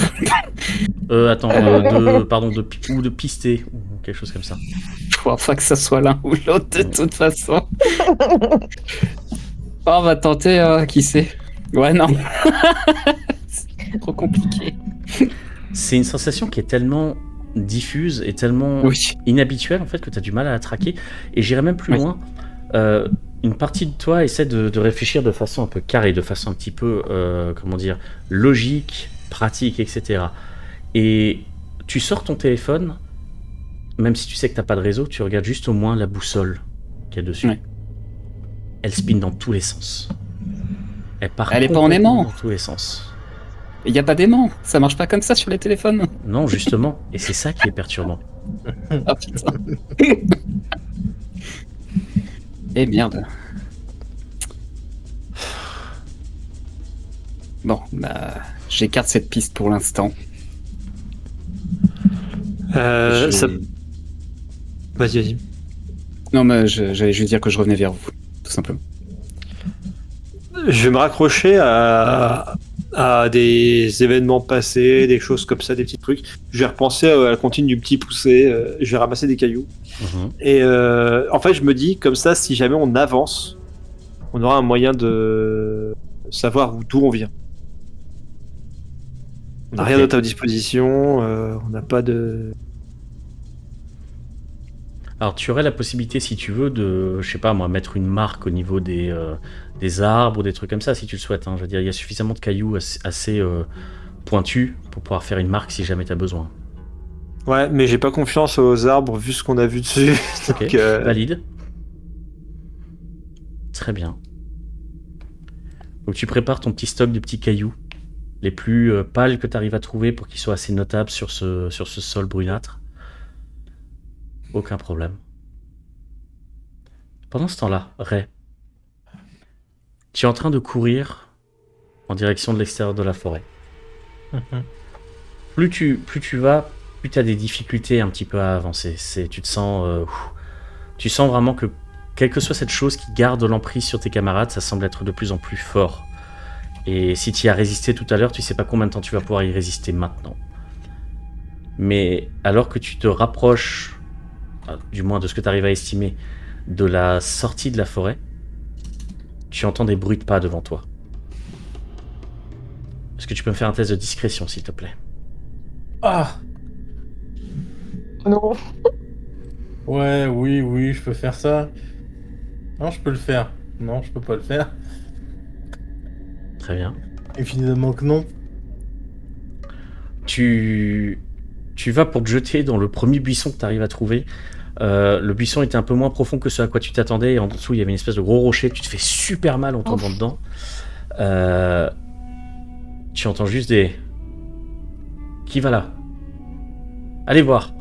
Attends, ou de pister, ou quelque chose comme ça. Je crois pas que ça soit l'un ou l'autre de toute façon. On va tenter, qui sait. Ouais, non. C'est trop compliqué. C'est une sensation qui est tellement diffuse et tellement inhabituelle en fait que tu as du mal à la traquer. Et j'irais même plus loin. Une partie de toi essaie de réfléchir de façon un peu carrée, de façon un petit peu, logique, pratique, etc. Et tu sors ton téléphone, même si tu sais que t'as pas de réseau, tu regardes juste au moins la boussole qu'il y a dessus. Elle spin dans tous les sens. Elle est pas en aimant. Dans tous les sens. Il n'y a pas d'aimant, ça marche pas comme ça sur les téléphones. Non, justement, et c'est ça qui est perturbant. Ah putain. Eh merde. Bon, bah, j'écarte cette piste pour l'instant. Vas-y. Non, mais j'allais juste dire que je revenais vers vous, tout simplement. Je vais me raccrocher à des événements passés, des choses comme ça, des petits trucs. Je vais repenser à la comptine du petit poussé, je vais ramasser des cailloux. Et en fait, je me dis, comme ça, si jamais on avance, on aura un moyen de savoir d'où on vient. On n'a rien d'autre à disposition, on n'a pas de... Alors tu aurais la possibilité, si tu veux, de, je sais pas moi, mettre une marque au niveau des arbres ou des trucs comme ça, si tu le souhaites. Hein. Je veux dire, il y a suffisamment de cailloux assez pointus pour pouvoir faire une marque si jamais tu as besoin. Ouais, mais j'ai pas confiance aux arbres vu ce qu'on a vu dessus. Ok, valide. Très bien. Donc tu prépares ton petit stock de petits cailloux, les plus pâles que tu arrives à trouver pour qu'ils soient assez notables sur ce sol brunâtre. Aucun problème. Pendant ce temps-là, Ray, tu es en train de courir en direction de l'extérieur de la forêt. Plus tu vas, plus tu as des difficultés un petit peu à avancer. Tu sens vraiment que, quelle que soit cette chose qui garde l'emprise sur tes camarades, ça semble être de plus en plus fort. Et si tu y as résisté tout à l'heure, tu sais pas combien de temps tu vas pouvoir y résister maintenant. Mais alors que tu te rapproches, du moins de ce que tu arrives à estimer, de la sortie de la forêt, tu entends des bruits de pas devant toi. Est-ce que tu peux me faire un test de discrétion, s'il te plaît? Ah! Non. Ouais, oui, je peux faire ça. Non, je peux le faire. Non, je peux pas le faire. Très bien. Évidemment que non. Tu vas pour te jeter dans le premier buisson que tu arrives à trouver. Le buisson était un peu moins profond que ce à quoi tu t'attendais. Et en dessous, il y avait une espèce de gros rocher. Tu te fais super mal en tombant dedans. Tu entends juste des... Qui va là? Allez voir.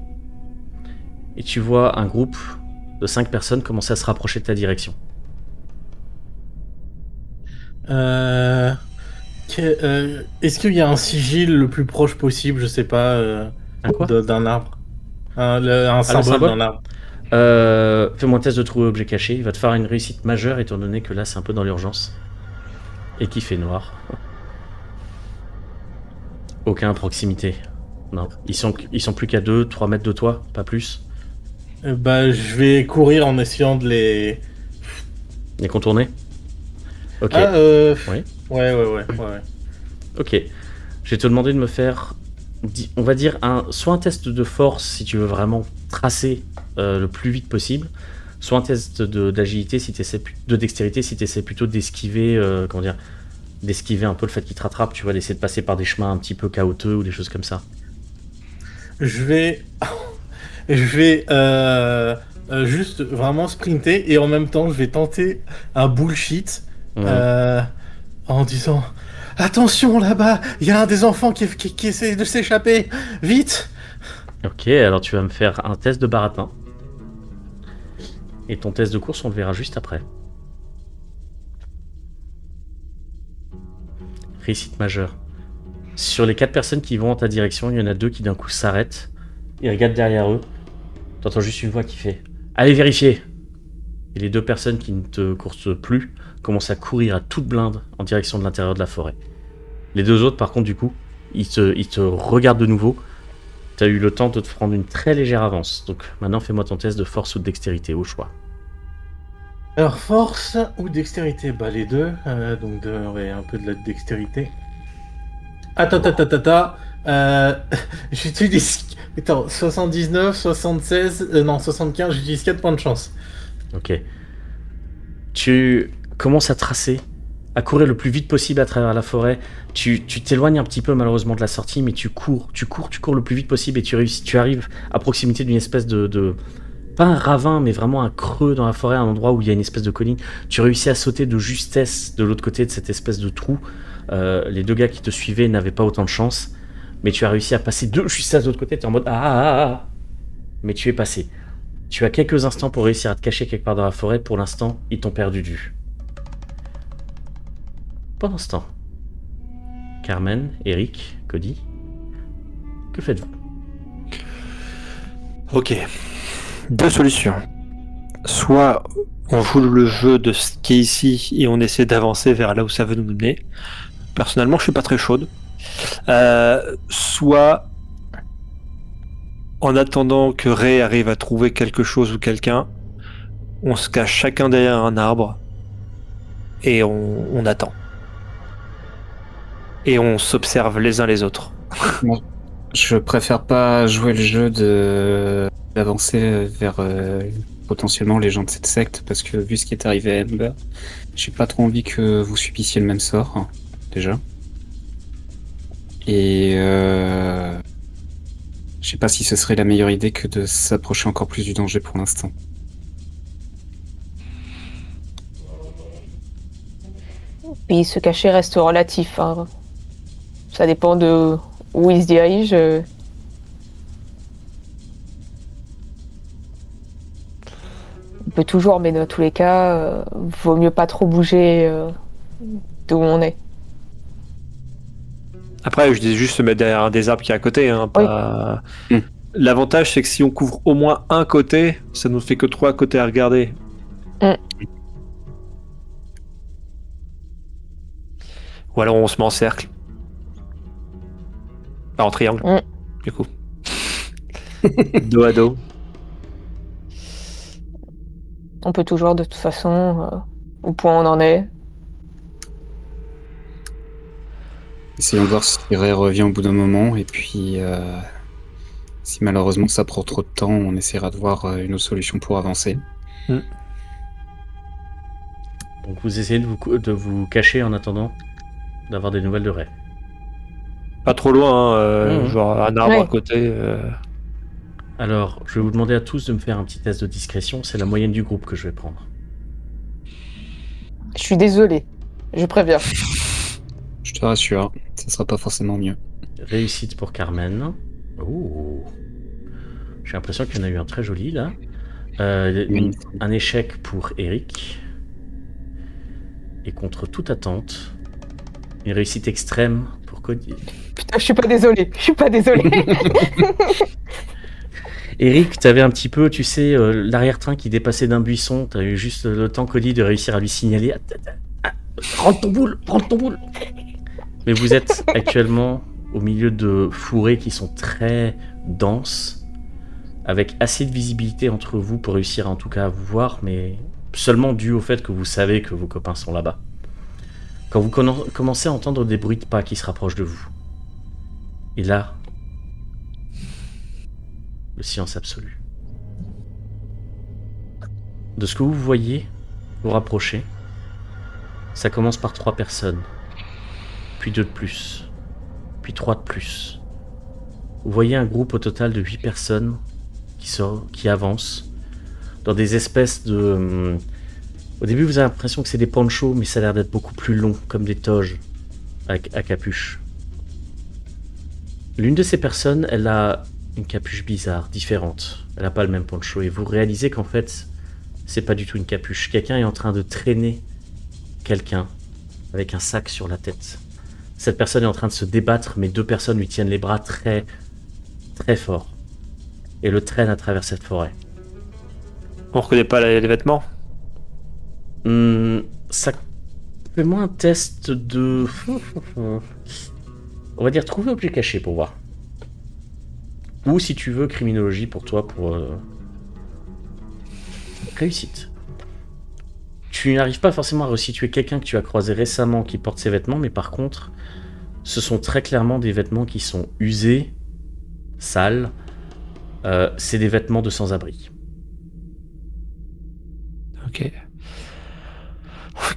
Et tu vois un groupe de 5 personnes commencer à se rapprocher de ta direction. Est-ce qu'il y a un sigil le plus proche possible, je sais pas, Un quoi? d'un arbre? Un symbole symbole d'un arbre. Fais-moi un test de trouver objet caché. Il va te faire une réussite majeure étant donné que là c'est un peu dans l'urgence. Et qu'il fait noir. Aucun à proximité. Non. Ils sont plus qu'à 2-3 mètres de toi, pas plus. Bah, je vais courir en essayant de les... Les contourner? Ok. Oui. Ouais. Ok. Je vais te demander de me faire, on va dire, soit un test de force si tu veux vraiment tracer le plus vite possible, soit un test d'agilité si t'essaies, de dextérité si tu essaies plutôt d'esquiver, d'esquiver un peu le fait qu'il te rattrape, tu vois, d'essayer de passer par des chemins un petit peu chaotiques ou des choses comme ça. Je vais juste vraiment sprinter et en même temps je vais tenter un bullshit en disant attention là-bas, il y a un des enfants qui essaie de s'échapper, vite. Ok, alors tu vas me faire un test de baratin. Et ton test de course, on le verra juste après. Réussite majeure. Sur les 4 personnes qui vont en ta direction, il y en a 2 qui d'un coup s'arrêtent. Ils regardent derrière eux. T'entends juste une voix qui fait « Allez vérifier !» Et les 2 personnes qui ne te coursent plus commencent à courir à toute blinde en direction de l'intérieur de la forêt. Les 2 autres, par contre, du coup, ils te regardent de nouveau. T'as eu le temps de te prendre une très légère avance. Donc maintenant, fais-moi ton test de force ou de dextérité au choix. Alors force ou dextérité? Bah les deux, donc un peu de la dextérité. Attends. J'utilise... Attends, 79, 76... non, 75, j'utilise 4 points de chance. Ok. Tu commences à tracer, à courir le plus vite possible à travers la forêt. Tu t'éloignes un petit peu malheureusement de la sortie, mais tu cours le plus vite possible et tu arrives à proximité d'une espèce de... Pas un ravin, mais vraiment un creux dans la forêt, un endroit où il y a une espèce de colline. Tu réussis à sauter de justesse de l'autre côté de cette espèce de trou. Les 2 gars qui te suivaient n'avaient pas autant de chance, mais tu as réussi à passer de justesse de l'autre côté. Tu es en mode mais tu es passé. Tu as quelques instants pour réussir à te cacher quelque part dans la forêt. Pour l'instant, ils t'ont perdu de vue. Pendant ce temps, Carmen, Eric, Cody, que faites-vous? Ok. 2 solutions. Soit on joue le jeu de ce qui est ici et on essaie d'avancer vers là où ça veut nous mener. Personnellement, je suis pas très chaude. Soit en attendant que Ray arrive à trouver quelque chose ou quelqu'un, on se cache chacun derrière un arbre et on attend. Et on s'observe les uns les autres. Moi, je préfère pas jouer le jeu d'avancer vers potentiellement les gens de cette secte, parce que vu ce qui est arrivé à Amber, j'ai pas trop envie que vous subissiez le même sort, hein, déjà. Et je sais pas si ce serait la meilleure idée que de s'approcher encore plus du danger pour l'instant. Puis se cacher reste relatif. Hein. Ça dépend de où il se dirige. On peut toujours, mais dans tous les cas, vaut mieux pas trop bouger d'où on est. Après, je dis juste se mettre derrière un des arbres qui est à côté. Hein, pas... Oui. L'avantage, c'est que si on couvre au moins un côté, ça nous fait que 3 côtés à regarder. Ou alors on se met en cercle. Pas en triangle, du coup. Dos à dos. On peut toujours, de toute façon, au point où on en est. Essayons de voir si Ray revient au bout d'un moment, et puis si malheureusement ça prend trop de temps, on essaiera de voir une autre solution pour avancer. Donc vous essayez de vous cacher en attendant d'avoir des nouvelles de Ray. Pas trop loin, genre un arbre Ouais. à côté. Alors, je vais vous demander à tous de me faire un petit test de discrétion. C'est la moyenne du groupe que je vais prendre. Je suis désolée. Je préviens. Je te rassure, ça sera pas forcément mieux. Réussite pour Carmen. Oh. J'ai l'impression qu'il y en a eu un très joli là. Oui. Un échec pour Eric. Et contre toute attente, une réussite extrême pour Cody. Putain, je suis pas désolée. Je suis pas désolée. Eric, t'avais un petit peu, tu sais, l'arrière-train qui dépassait d'un buisson. T'as eu juste le temps, Cody, de réussir à lui signaler. Rentre ton boule, rentre ton boule. Mais vous êtes actuellement au milieu de fourrés qui sont très denses, avec assez de visibilité entre vous pour réussir en tout cas à vous voir, mais seulement dû au fait que vous savez que vos copains sont là-bas. Quand vous commencez à entendre des bruits de pas qui se rapprochent de vous, et là, le silence absolu. De ce que vous voyez, vous rapprochez, ça commence par 3 personnes, puis 2 de plus, puis 3 de plus. Vous voyez un groupe au total de 8 personnes qui avancent dans des espèces de... Au début, vous avez l'impression que c'est des ponchos, mais ça a l'air d'être beaucoup plus long, comme des toges à capuche. L'une de ces personnes, elle a une capuche bizarre, différente. Elle n'a pas le même poncho, et vous réalisez qu'en fait, c'est pas du tout une capuche. Quelqu'un est en train de traîner quelqu'un avec un sac sur la tête. Cette personne est en train de se débattre, mais 2 personnes lui tiennent les bras très, très fort et le traînent à travers cette forêt. On reconnaît pas les vêtements. Ça fais-moi un test de... On va dire trouver objet caché pour voir. Ou si tu veux, criminologie pour toi, pour... Réussite. Tu n'arrives pas forcément à resituer quelqu'un que tu as croisé récemment qui porte ces vêtements, mais par contre, ce sont très clairement des vêtements qui sont usés, sales. C'est des vêtements de sans-abri. Ok.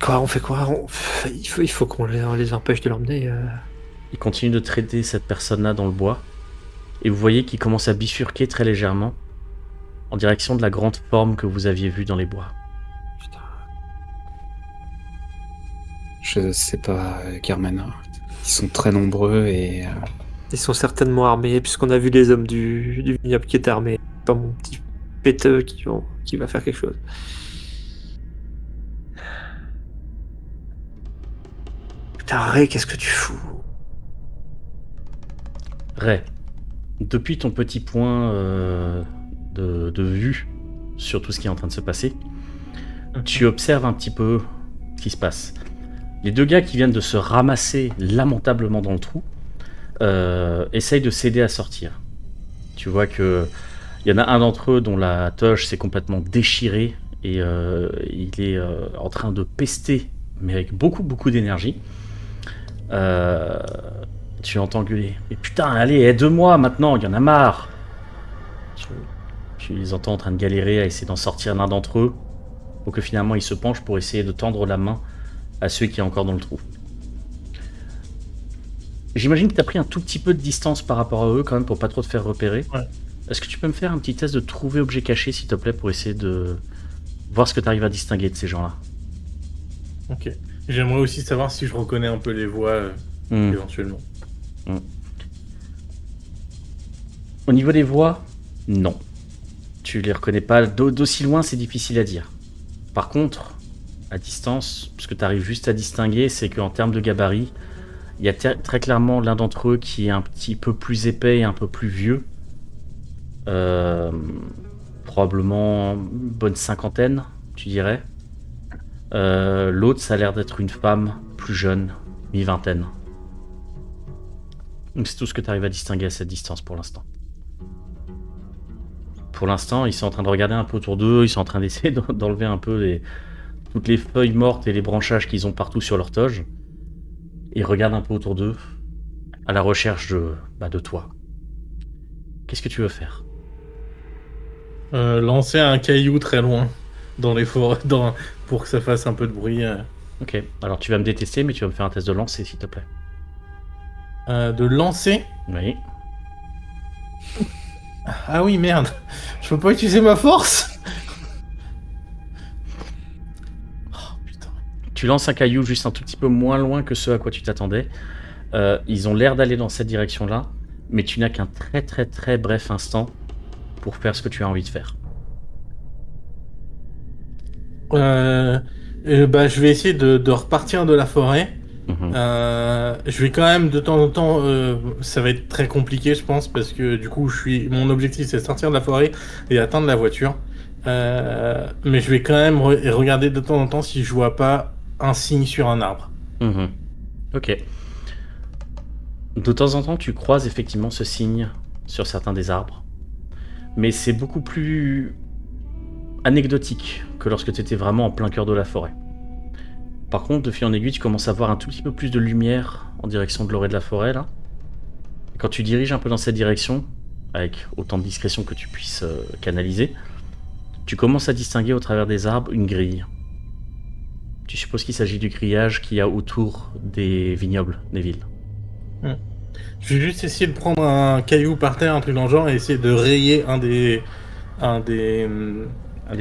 On fait quoi Il faut qu'on les empêche de l'emmener. Il continue de traiter cette personne-là dans le bois, et vous voyez qu'il commence à bifurquer très légèrement en direction de la grande forme que vous aviez vue dans les bois. Putain. Je sais pas, Carmen. Ils sont très nombreux et... Ils sont certainement armés, puisqu'on a vu les hommes du vignoble qui étaient armés. Pas mon petit péteux qui va faire quelque chose. Putain, Ray, qu'est-ce que tu fous? Ray, depuis ton petit point de vue sur tout ce qui est en train de se passer, tu observes un petit peu ce qui se passe. Les 2 gars qui viennent de se ramasser lamentablement dans le trou essayent de s'aider à sortir. Tu vois que il y en a un d'entre eux dont la toge s'est complètement déchirée et il est en train de pester, mais avec beaucoup d'énergie. Tu entends gueuler. Mais putain, allez, aide-moi maintenant, il y en a marre. Tu les entends en train de galérer à essayer d'en sortir l'un d'entre eux, pour que finalement ils se penchent pour essayer de tendre la main à celui qui est encore dans le trou. J'imagine que tu as pris un tout petit peu de distance par rapport à eux quand même pour pas trop te faire repérer. Ouais. Est-ce que tu peux me faire un petit test de trouver objet caché s'il te plaît pour essayer de voir ce que tu arrives à distinguer de ces gens-là? Ok. J'aimerais aussi savoir si je reconnais un peu les voix éventuellement. Au niveau des voix, non. Tu les reconnais pas. D'aussi loin, c'est difficile à dire. Par contre, à distance, ce que tu arrives juste à distinguer, c'est qu'en termes de gabarit, il y a très clairement l'un d'entre eux qui est un petit peu plus épais et un peu plus vieux. Probablement une bonne 50aine, tu dirais. L'autre, ça a l'air d'être une femme plus jeune, mi-vingtaine. Donc c'est tout ce que tu arrives à distinguer à cette distance pour l'instant. Pour l'instant, ils sont en train de regarder un peu autour d'eux, ils sont en train d'essayer d'enlever un peu toutes les feuilles mortes et les branchages qu'ils ont partout sur leur toge. Ils regardent un peu autour d'eux, à la recherche de toi. Qu'est-ce que tu veux faire? Lancer un caillou très loin dans les forêts pour que ça fasse un peu de bruit. Ok, alors tu vas me détester, mais tu vas me faire un test de lancer, s'il te plaît. de lancer. Oui. Ah oui, merde. Je peux pas utiliser ma force. Oh putain. Tu lances un caillou juste un tout petit peu moins loin que ce à quoi tu t'attendais. Ils ont l'air d'aller dans cette direction-là, mais tu n'as qu'un très très très bref instant pour faire ce que tu as envie de faire. Je vais essayer de repartir de la forêt. Mhm. Je vais quand même de temps en temps, ça va être très compliqué je pense parce que du coup mon objectif c'est de sortir de la forêt et atteindre la voiture. Mais je vais quand même regarder de temps en temps si je vois pas un signe sur un arbre. Mhm. Ok. De temps en temps, tu croises effectivement ce signe sur certains des arbres, mais c'est beaucoup plus anecdotique que lorsque tu étais vraiment en plein cœur de la forêt. Par contre, de fil en aiguille, tu commences à voir un tout petit peu plus de lumière en direction de l'orée de la forêt, là. Et quand tu diriges un peu dans cette direction, avec autant de discrétion que tu puisses canaliser, tu commences à distinguer au travers des arbres une grille. Tu supposes qu'il s'agit du grillage qu'il y a autour des vignobles des villes. Je vais juste essayer de prendre un caillou par terre, un truc dans le genre, et essayer de rayer un des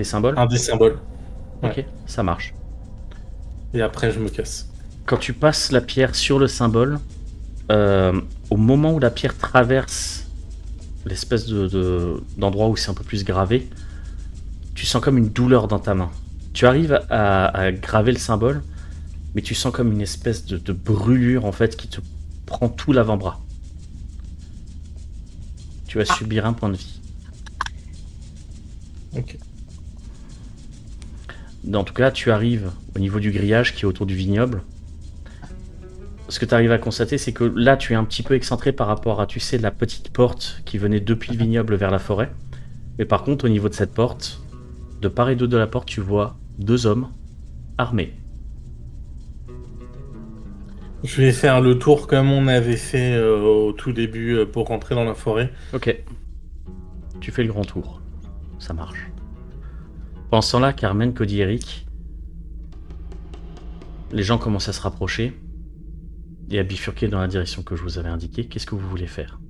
symboles. Un des symboles. Ok, ça marche. Et après, je me casse. Quand tu passes la pierre sur le symbole, au moment où la pierre traverse l'espèce d'endroit où c'est un peu plus gravé, tu sens comme une douleur dans ta main. Tu arrives à graver le symbole, mais tu sens comme une espèce de brûlure en fait qui te prend tout l'avant-bras. Tu vas subir un point de vie. Ok. En tout cas, tu arrives au niveau du grillage qui est autour du vignoble. Ce que tu arrives à constater, c'est que là, tu es un petit peu excentré par rapport à, tu sais, la petite porte qui venait depuis le vignoble vers la forêt. Mais par contre, au niveau de cette porte, de part et d'autre de la porte, tu vois 2 hommes armés. Je vais faire le tour comme on avait fait au tout début pour rentrer dans la forêt. Ok. Tu fais le grand tour. Ça marche. Pendant ce temps-là, Carmen, Cody, Eric, les gens commencent à se rapprocher et à bifurquer dans la direction que je vous avais indiquée. Qu'est-ce que vous voulez faire ?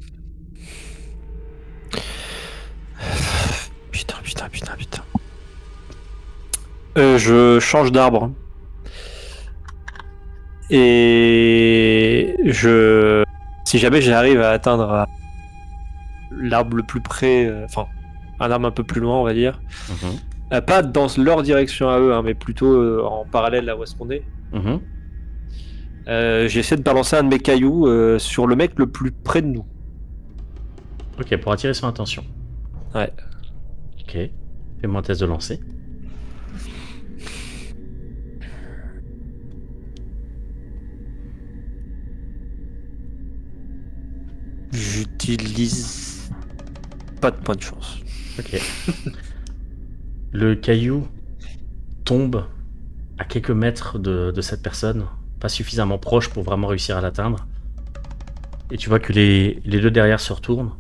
Putain. Je change d'arbre. Et si jamais j'arrive à atteindre l'arbre le plus près, enfin, un arbre un peu plus loin, on va dire. Pas dans leur direction à eux, hein, mais plutôt en parallèle là où est-ce qu'on est. J'essaie de balancer un de mes cailloux sur le mec le plus près de nous. Ok, pour attirer son attention. Ouais. Ok. Fais-moi un test de lancer. J'utilise pas de point de chance. Ok. Le caillou tombe à quelques mètres de cette personne, pas suffisamment proche pour vraiment réussir à l'atteindre. Et tu vois que les 2 derrière se retournent.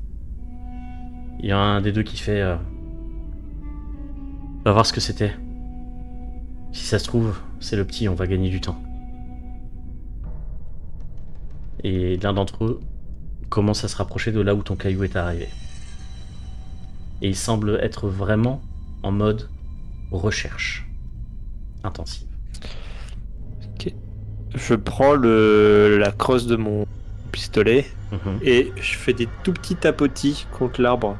Il y a un des 2 qui fait... va voir ce que c'était. Si ça se trouve, c'est le petit, on va gagner du temps. Et l'un d'entre eux commence à se rapprocher de là où ton caillou est arrivé. Et il semble être vraiment en mode recherche intensive. Ok. Je prends la crosse de mon pistolet et je fais des tout petits tapotis contre l'arbre.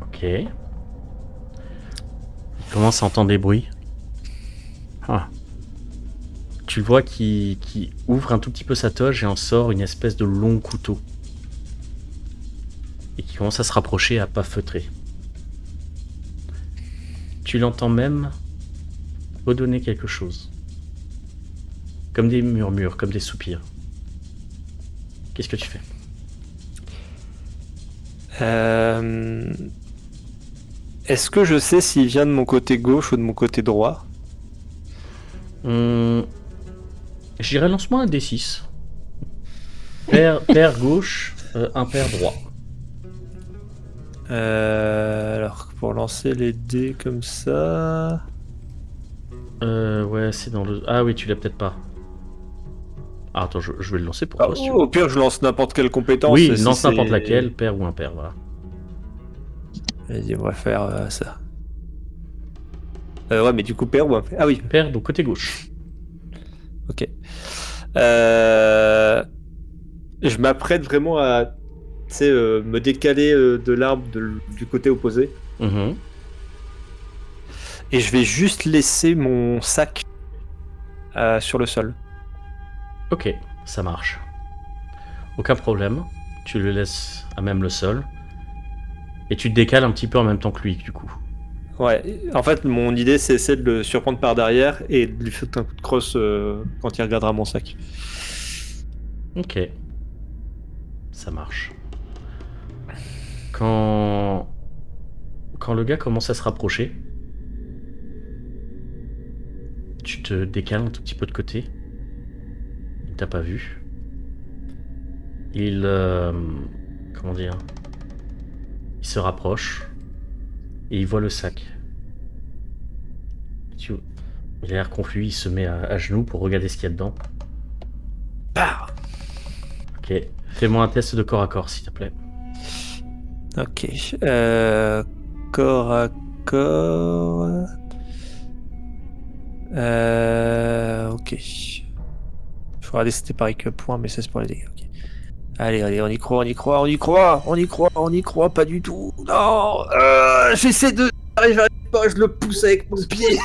Ok. Il commence à entendre des bruits. Ah. Tu le vois qui ouvre un tout petit peu sa toge et en sort une espèce de long couteau. Et qui commence à se rapprocher à pas feutrer. Tu l'entends même redonner quelque chose. Comme des murmures, comme des soupirs. Qu'est-ce que tu fais ? Est-ce que je sais s'il vient de mon côté gauche ou de mon côté droit ? J'irai lance-moi un D6. Paire gauche, impair droit. Alors, pour lancer les dés comme ça... Ouais, c'est dans le... Ah oui, tu l'as peut-être pas. Ah, attends, je vais le lancer pour toi. Si tu veux. Au pire, je lance n'importe quelle compétence. Oui, si lance c'est- n'importe laquelle, pair ou impair, voilà. Vas-y, on va faire ça. Ouais, mais du coup, pair ou impair? Ah oui, Pair, donc côté gauche. ok. Je m'apprête vraiment à me décaler de l'arbre du côté opposé. Mhm. Et je vais juste laisser mon sac sur le sol. Ok, ça marche. Aucun problème. Tu le laisses à même le sol. Et tu te décales un petit peu en même temps que lui, du coup. Ouais, en fait, mon idée, c'est de le surprendre par derrière et de lui foutre un coup de crosse quand il regardera mon sac. Ok. Ça marche. Quand le gars commence à se rapprocher, tu te décales un tout petit peu de côté. Il t'a pas vu. Il... comment dire? Il se rapproche. Et il voit le sac. Il a l'air confus, il se met à genoux pour regarder ce qu'il y a dedans. Bah Ok. Fais-moi un test de corps à corps, s'il te plaît. Ok. Corps à corps. Ok. Il faut regarder si c'était pareil que point, mais ça c'est pour les dégâts. Ok. Allez, on y croit, pas du tout. Non, j'essaie de. J'arrive pas, je le pousse avec mon pied.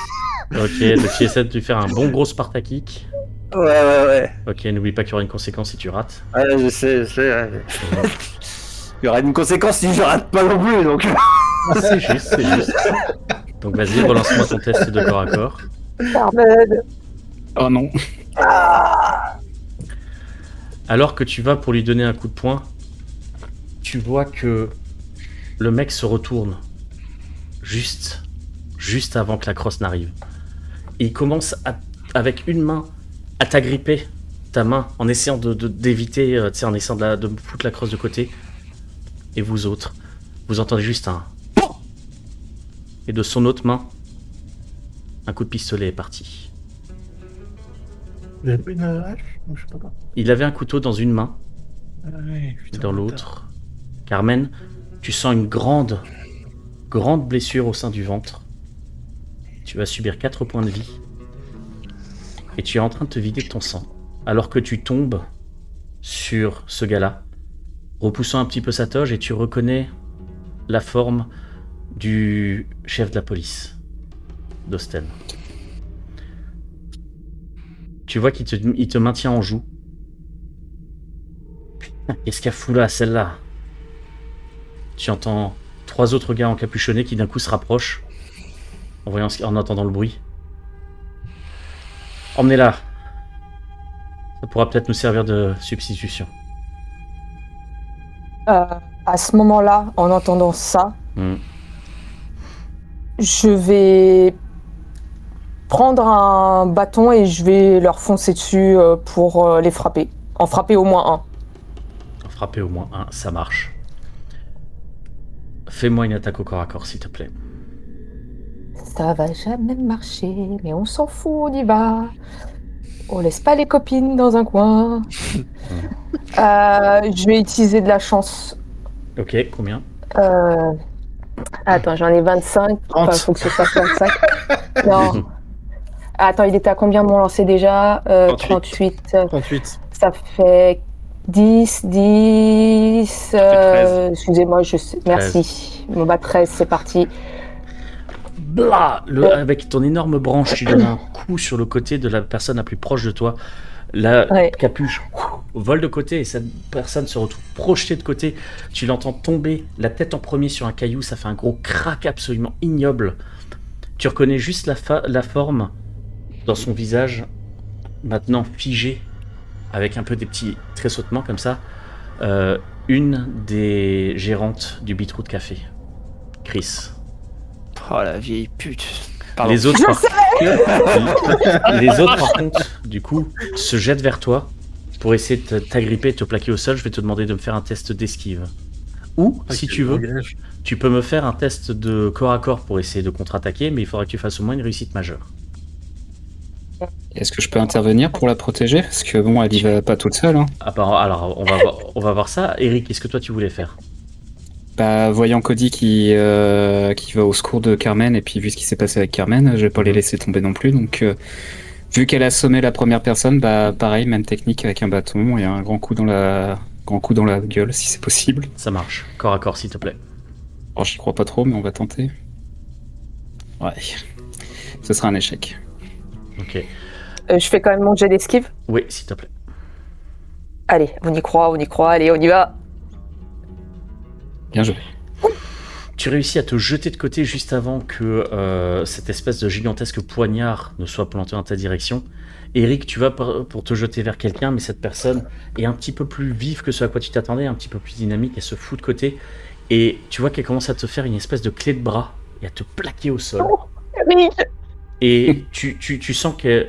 Ok, donc tu essaies de lui faire un bon gros Sparta kick. Ouais. Ok, n'oublie pas qu'il y aura une conséquence si tu rates. Ouais, je sais. Ouais. Il y aura une conséquence si je rate pas non plus, donc. C'est juste. Donc vas-y, relance-moi ton test de corps à corps. Carmen. Oh non. Alors que tu vas pour lui donner un coup de poing, tu vois que le mec se retourne juste avant que la crosse n'arrive. Et il commence avec une main à t'agripper ta main en essayant d'éviter, en essayant de foutre la crosse de côté. Et vous autres, vous entendez juste un POM! Et de son autre main, un coup de pistolet est parti. Vous avez pas une hache? Je sais pas. Il avait un couteau dans une main, Ah ouais, putain, dans bâtard. l'autre. Carmen, tu sens une grande blessure au sein du ventre. Tu vas subir 4 points de vie. Et tu es en train de te vider de ton sang. Alors que tu tombes sur ce gars-là, repoussant un petit peu sa toge, et tu reconnais la forme du chef de la police, d'Austen. Tu vois qu'il te maintient en joue. Putain, qu'est-ce qu'elle fout là, celle-là? Tu entends 3 autres gars encapuchonnés qui d'un coup se rapprochent en entendant le bruit. Emmenez-la. Ça pourra peut-être nous servir de substitution. À ce moment-là, en entendant ça, Hmm. je vais prendre un bâton et je vais leur foncer dessus pour les frapper. En frapper au moins un. Frapper au moins un, ça marche. Fais-moi une attaque au corps à corps, s'il te plaît. Ça va jamais marcher, mais on s'en fout, on y va. On laisse pas les copines dans un coin. Je vais utiliser de la chance. Ok, combien? Attends, j'en ai 25. 30. Enfin, faut que ce soit 25. Non. Attends, il était à combien mon lancer déjà? 38. 38. Ça fait 10. 13. Excusez-moi, je sais. Merci. Bon, bah 13, c'est parti. Blah avec ton énorme branche, tu donnes un coup sur le côté de la personne la plus proche de toi. La Ouais. capuche vole de côté et cette personne se retrouve projetée de côté. Tu l'entends tomber la tête en premier sur un caillou, ça fait un gros crack absolument ignoble. Tu reconnais juste la forme dans son visage, maintenant figée, avec un peu des petits tressautements comme ça. Une des gérantes du Beetroot Café, Chris. Oh la vieille pute. Pardon. Les autres, par contre, du coup, se jettent vers toi pour essayer de t'agripper et te plaquer au sol. Je vais te demander de me faire un test d'esquive. Ou, si tu veux, tu peux me faire un test de corps à corps pour essayer de contre-attaquer, mais il faudra que tu fasses au moins une réussite majeure. Est-ce que je peux intervenir pour la protéger? Parce que bon, elle y va pas toute seule. Hein. Alors, on va voir ça. Eric, qu'est-ce que toi tu voulais faire? Bah, voyant Cody qui va au secours de Carmen, et puis vu ce qui s'est passé avec Carmen, je vais pas les laisser tomber non plus. Donc, vu qu'elle a assommé la première personne, bah pareil, même technique avec un bâton et un grand coup dans la gueule, si c'est possible. Ça marche. Corps à corps, s'il te plaît. Oh, j'y crois pas trop, mais on va tenter. Ouais. Ce sera un échec. Ok. Je fais quand même mon jet d'esquive. Oui, s'il te plaît. Allez, on y croit, allez, on y va. Bien joué. Tu réussis à te jeter de côté juste avant que cette espèce de gigantesque poignard ne soit planté dans ta direction. Eric, tu vas pour te jeter vers quelqu'un, mais cette personne est un petit peu plus vive que ce à quoi tu t'attendais, un petit peu plus dynamique, elle se fout de côté. Et tu vois qu'elle commence à te faire une espèce de clé de bras et à te plaquer au sol. Eric. Et tu sens que,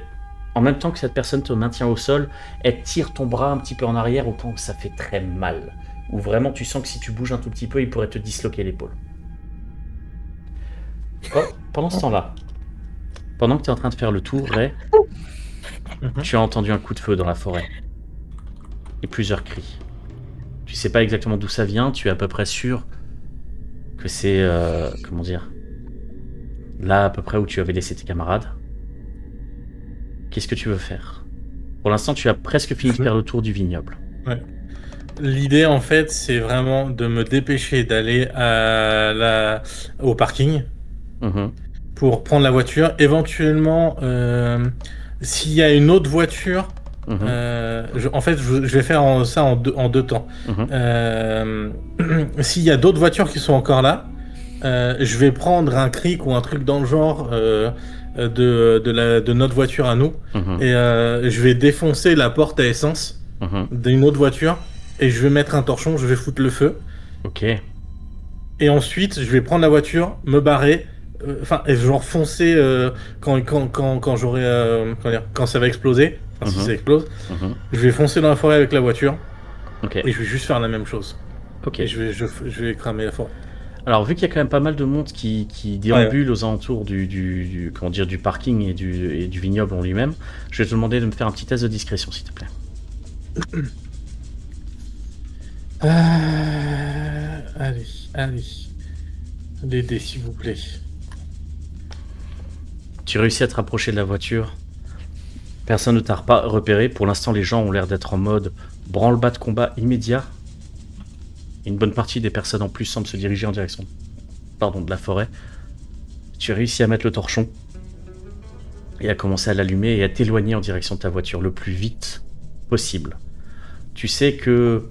en même temps que cette personne te maintient au sol, elle tire ton bras un petit peu en arrière au point où ça fait très mal. Où vraiment tu sens que si tu bouges un tout petit peu, il pourrait te disloquer l'épaule. Pendant ce temps-là, pendant que tu es en train de faire le tour, Ray, tu as entendu un coup de feu dans la forêt. Et plusieurs cris. Tu sais pas exactement d'où ça vient, tu es à peu près sûr que c'est... comment dire, là à peu près où tu avais laissé tes camarades. Qu'est-ce que tu veux faire? Pour l'instant, tu as presque fini de faire le tour du vignoble. Ouais. L'idée, en fait, c'est vraiment de me dépêcher d'aller au parking pour prendre la voiture. Éventuellement, s'il y a une autre voiture, en fait, je vais faire ça en deux temps. S'il y a d'autres voitures qui sont encore là, je vais prendre un cric ou un truc dans le genre de notre voiture à nous, et je vais défoncer la porte à essence d'une autre voiture, et je vais mettre un torchon, je vais foutre le feu. Ok. Et ensuite, je vais prendre la voiture, me barrer, et genre foncer quand j'aurai, quand ça va exploser, si ça explose, je vais foncer dans la forêt avec la voiture, et je vais juste faire la même chose. Ok. Et je vais cramer la forêt. Alors, vu qu'il y a quand même pas mal de monde qui déambule aux alentours du parking et du vignoble en lui-même, je vais te demander de me faire un petit test de discrétion, s'il te plaît. Allez. Les dés, s'il vous plaît. Tu réussis à te rapprocher de la voiture. Personne ne t'a pas repéré. Pour l'instant, les gens ont l'air d'être en mode branle-bas de combat immédiat. Une bonne partie des personnes en plus semblent se diriger en direction de la forêt. Tu réussis à mettre le torchon et à commencer à l'allumer et à t'éloigner en direction de ta voiture le plus vite possible. Tu sais que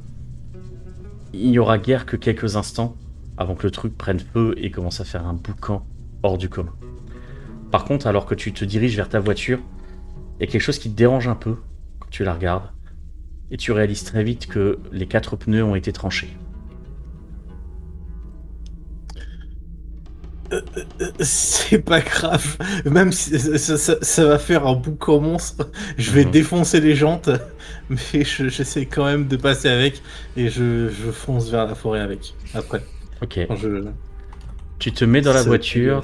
il n'y aura guère que quelques instants avant que le truc prenne feu et commence à faire un boucan hors du commun. Par contre, alors que tu te diriges vers ta voiture, il y a quelque chose qui te dérange un peu quand tu la regardes et tu réalises très vite que les 4 pneus ont été tranchés. C'est pas grave, même si ça va faire un boucan monstre, je vais défoncer les jantes, mais j'essaie quand même de passer avec, et je fonce vers la forêt avec, après. Ok. Tu te mets dans la voiture,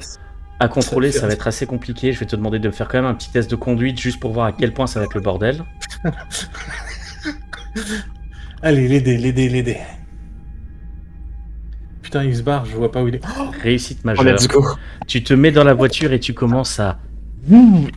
à contrôler ça va être assez compliqué, je vais te demander de me faire quand même un petit test de conduite, juste pour voir à quel point ça va être le bordel. Allez, les dés. Putain, il se barre, je vois pas où il est. Oh, réussite majeure. Let's go. Tu te mets dans la voiture et tu commences à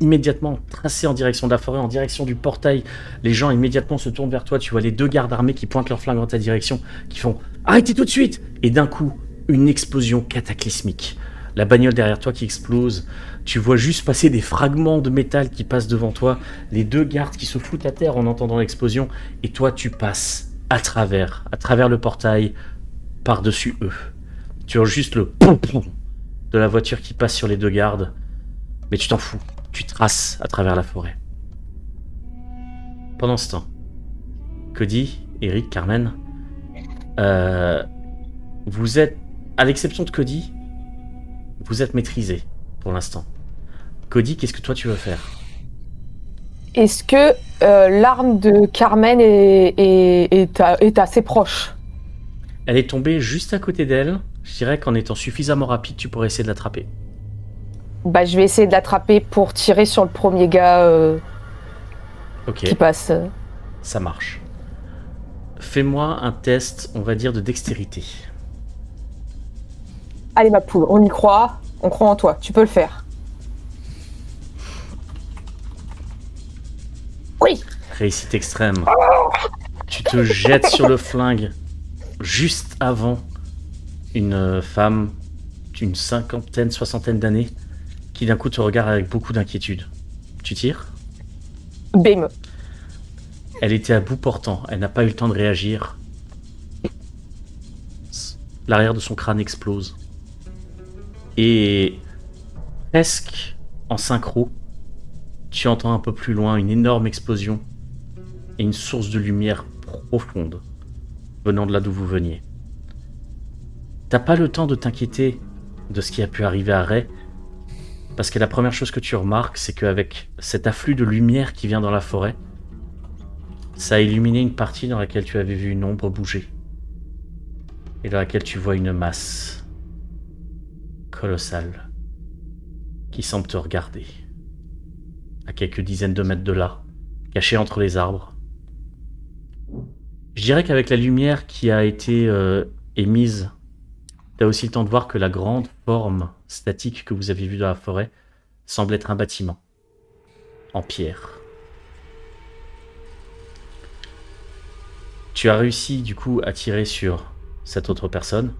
immédiatement tracer en direction de la forêt, en direction du portail. Les gens immédiatement se tournent vers toi. Tu vois les 2 gardes armés qui pointent leurs flingues dans ta direction, qui font « Arrêtez tout de suite !» Et d'un coup, une explosion cataclysmique. La bagnole derrière toi qui explose. Tu vois juste passer des fragments de métal qui passent devant toi. Les 2 gardes qui se foutent à terre en entendant l'explosion. Et toi, tu passes à travers le portail, par-dessus eux. Tu as juste le poum-poum de la voiture qui passe sur les 2 gardes, mais tu t'en fous, tu traces à travers la forêt. Pendant ce temps, Cody, Eric, Carmen, vous êtes, à l'exception de Cody, vous êtes maîtrisés pour l'instant. Cody, qu'est-ce que toi tu veux faire? Est-ce que l'arme de Carmen est assez proche? Elle est tombée juste à côté d'elle. Je dirais qu'en étant suffisamment rapide, tu pourrais essayer de l'attraper. je vais essayer de l'attraper pour tirer sur le premier gars Ok, qui passe. ça marche. Fais-moi un test, on va dire, de dextérité. Allez ma poule, on y croit. On croit en toi, tu peux le faire. Oui. Réussite extrême. Tu te jettes sur le flingue juste avant une femme d'une 50aine, 60aine d'années qui d'un coup te regarde avec beaucoup d'inquiétude. Tu tires ? Bim. Elle était à bout portant, elle n'a pas eu le temps de réagir. L'arrière de son crâne explose. Et presque en synchro, tu entends un peu plus loin une énorme explosion et une source de lumière profonde venant de là d'où vous veniez. T'as pas le temps de t'inquiéter de ce qui a pu arriver à Ray, parce que la première chose que tu remarques, c'est qu'avec cet afflux de lumière qui vient dans la forêt, ça a illuminé une partie dans laquelle tu avais vu une ombre bouger, et dans laquelle tu vois une masse colossale qui semble te regarder, à quelques dizaines de mètres de là, cachée entre les arbres. Je dirais qu'avec la lumière qui a été émise, tu as aussi le temps de voir que la grande forme statique que vous avez vue dans la forêt semble être un bâtiment en pierre. Tu as réussi du coup à tirer sur cette autre personne.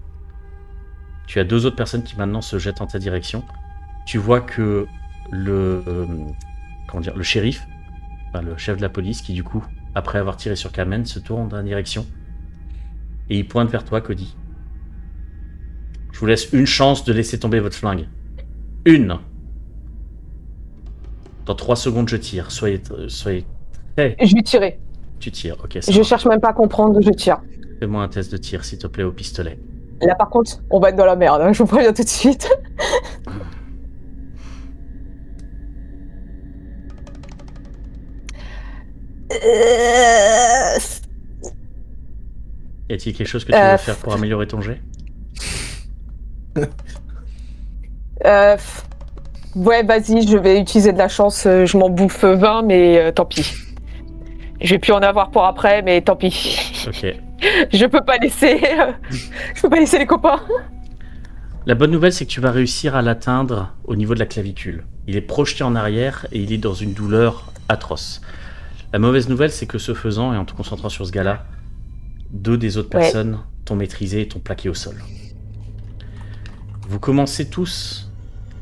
Tu as deux autres personnes qui maintenant se jettent en ta direction. Tu vois que le shérif, enfin le chef de la police, qui du coup, après avoir tiré sur Kamen, se tourne dans la direction et il pointe vers toi, Cody. Je vous laisse une chance de laisser tomber votre flingue. Une. Dans 3 secondes, je tire. Soyez très... Je vais tirer. Tu tires, ok. Ça Je marche. cherche même pas à comprendre, je tire. Fais-moi un test de tir, s'il te plaît, au pistolet. Là par contre, on va être dans la merde, hein, je vous préviens tout de suite. Y a-t-il quelque chose que tu veux faire pour améliorer ton jet ? Ouais, vas-y, je vais utiliser de la chance, je m'en bouffe 20, mais tant pis. Je vais plus en avoir pour après, mais tant pis. Ok. Je peux pas laisser les copains. La bonne nouvelle, c'est que tu vas réussir à l'atteindre au niveau de la clavicule. Il est projeté en arrière et il est dans une douleur atroce. La mauvaise nouvelle, c'est que ce faisant, et en te concentrant sur ce gars-là, 2 des autres personnes t'ont maîtrisé et t'ont plaqué au sol. Vous commencez tous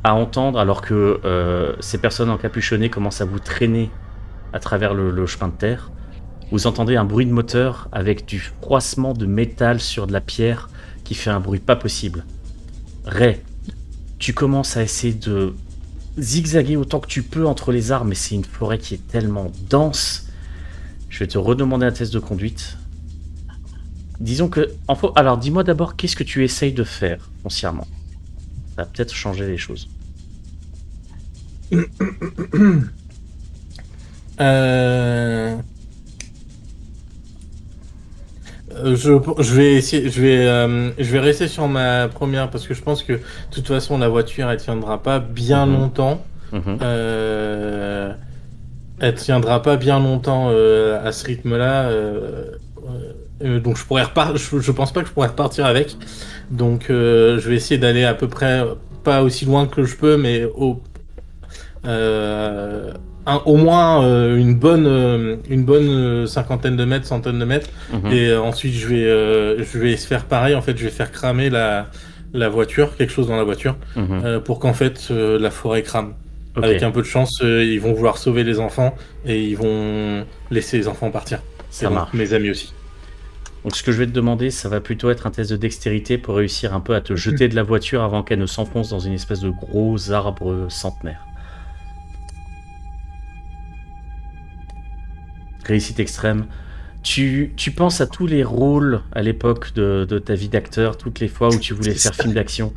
à entendre, alors que ces personnes encapuchonnées commencent à vous traîner à travers le chemin de terre, vous entendez un bruit de moteur avec du froissement de métal sur de la pierre qui fait un bruit pas possible. Ray, tu commences à essayer de zigzaguer autant que tu peux entre les arbres, mais c'est une forêt qui est tellement dense. Je vais te redemander un test de conduite. Disons que... Alors, dis-moi d'abord, qu'est-ce que tu essayes de faire, foncièrement ? Ça va peut-être changer les choses. Je vais rester sur ma première parce que je pense que de toute façon la voiture elle tiendra pas bien longtemps. Elle tiendra pas bien longtemps à ce rythme-là. Donc je pense pas que je pourrais repartir avec. Donc je vais essayer d'aller à peu près pas aussi loin que je peux, mais au moins une bonne cinquantaine de mètres, centaine de mètres. Et ensuite je vais faire pareil. En fait, je vais faire cramer la voiture, quelque chose dans la voiture, pour qu'en fait la forêt crame. Okay. Avec un peu de chance, ils vont vouloir sauver les enfants et ils vont laisser les enfants partir. Ça marche. Mes amis aussi. Donc ce que je vais te demander, ça va plutôt être un test de dextérité pour réussir un peu à te jeter de la voiture avant qu'elle ne s'enfonce dans une espèce de gros arbre centenaire. Réussite extrême. Tu penses à tous les rôles à l'époque de ta vie d'acteur, toutes les fois où tu voulais faire film d'action,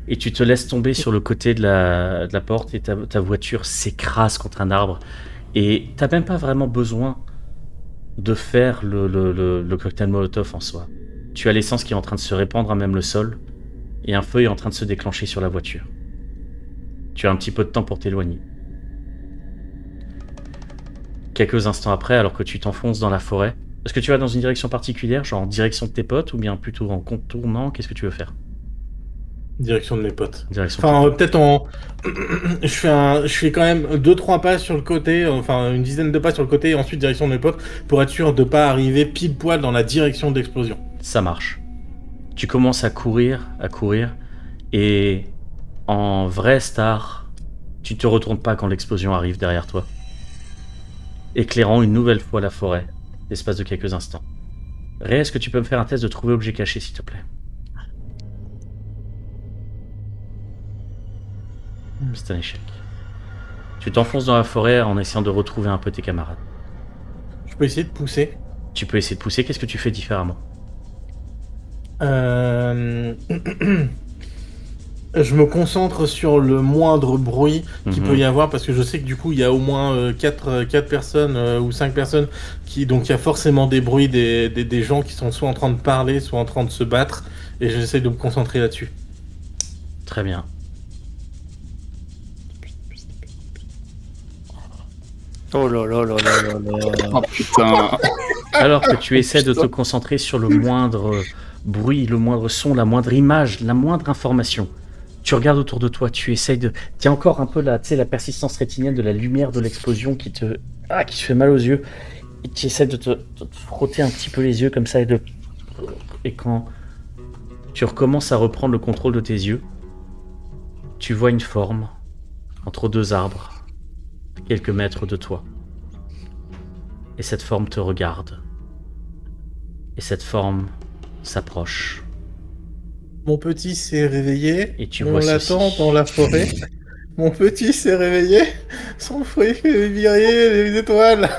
et tu te laisses tomber sur le côté de la porte et ta voiture s'écrase contre un arbre. Et t'as même pas vraiment besoin de faire le cocktail Molotov en soi. Tu as l'essence qui est en train de se répandre à même le sol, et un feu est en train de se déclencher sur la voiture. Tu as un petit peu de temps pour t'éloigner. Quelques instants après, alors que tu t'enfonces dans la forêt, est-ce que tu vas dans une direction particulière, genre en direction de tes potes, ou bien plutôt en contournant? Qu'est-ce que tu veux faire? Direction de mes potes. Direction Enfin, peut-être en. Je fais quand même 2-3 pas sur le côté, enfin une dizaine de pas sur le côté, et ensuite direction de mes potes, pour être sûr de pas arriver pile poil dans la direction de l'explosion. Ça marche. Tu commences à courir, et en vrai star, tu te retournes pas quand l'explosion arrive derrière toi, éclairant une nouvelle fois la forêt, l'espace de quelques instants. Ray, est-ce que tu peux me faire un test de trouver objet caché, s'il te plaît? C'est un échec. Tu t'enfonces dans la forêt en essayant de retrouver un peu tes camarades. Je peux essayer de pousser. Tu peux essayer de pousser, qu'est-ce que tu fais différemment? Je me concentre sur le moindre bruit qu'il Mhm. peut y avoir, parce que je sais que du coup il y a au moins 4 personnes ou 5 personnes donc il y a forcément des bruits, des gens qui sont soit en train de parler, soit en train de se battre, et j'essaie de me concentrer là-dessus. Très bien. Oh là là là là là là. Oh putain. Alors que tu essaies de te concentrer sur le moindre bruit, le moindre son, la moindre image, la moindre information, tu regardes autour de toi, tu essayes de... Tu as encore un peu la persistance rétinienne de la lumière de l'explosion qui te fait mal aux yeux. Et tu essaies de te frotter un petit peu les yeux comme ça et quand tu recommences à reprendre le contrôle de tes yeux, tu vois une forme entre deux arbres, à quelques mètres de toi. Et cette forme te regarde. Et cette forme s'approche. Mon petit s'est réveillé, Et tu on vois l'attend ceci. dans la forêt. Mon petit s'est réveillé, son fruit fait vibrer les étoiles.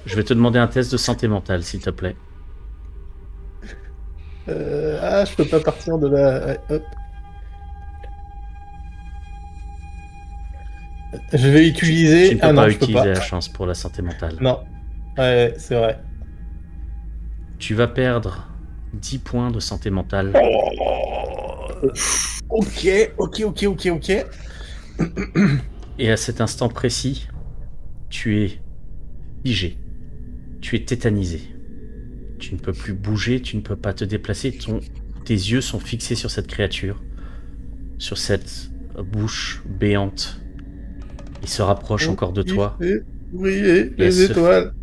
Je vais te demander un test de santé mentale, s'il te plaît. Je peux pas partir de la... Hop. Je vais utiliser... Tu ne peux pas je peux utiliser pas. la chance pour la santé mentale. Non. Ouais, c'est vrai. Tu vas perdre 10 points de santé mentale. Ok. Et à cet instant précis, tu es figé. Tu es tétanisé. Tu ne peux plus bouger, tu ne peux pas te déplacer. Tes yeux sont fixés sur cette créature, sur cette bouche béante. Il se rapproche encore de toi. Oui, Et les étoiles.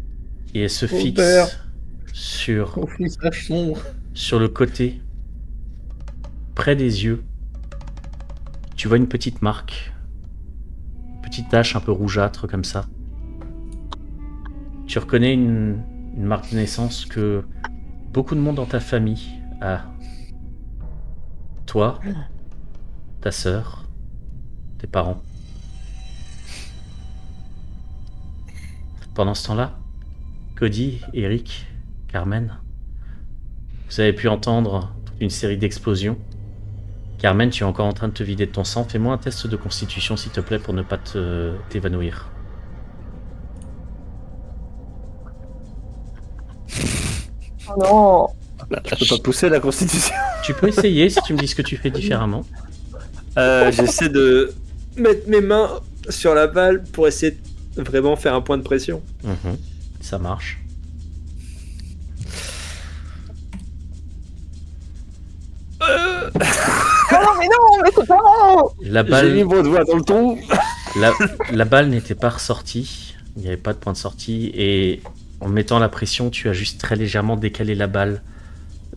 Et elle se Mon fixe père. sur Mon visage sombre. le côté, près des yeux. Tu vois une petite marque, une petite tache un peu rougeâtre comme ça. Tu reconnais une marque de naissance que beaucoup de monde dans ta famille a. Toi, ta sœur, tes parents. Pendant ce temps-là, Cody, Eric, Carmen, vous avez pu entendre toute une série d'explosions. Carmen, tu es encore en train de te vider de ton sang. Fais-moi un test de constitution, s'il te plaît, pour ne pas t'évanouir. Oh non. Je peux pas pousser la constitution. Tu peux essayer si tu me dis ce que tu fais différemment. J'essaie de mettre mes mains sur la balle pour essayer de vraiment faire un point de pression. Ça marche. Non, mais c'est pas bon. La J'ai mis balle, mon doigt dans le trou. la balle n'était pas ressortie. Il n'y avait pas de point de sortie. Et en mettant la pression, tu as juste très légèrement décalé la balle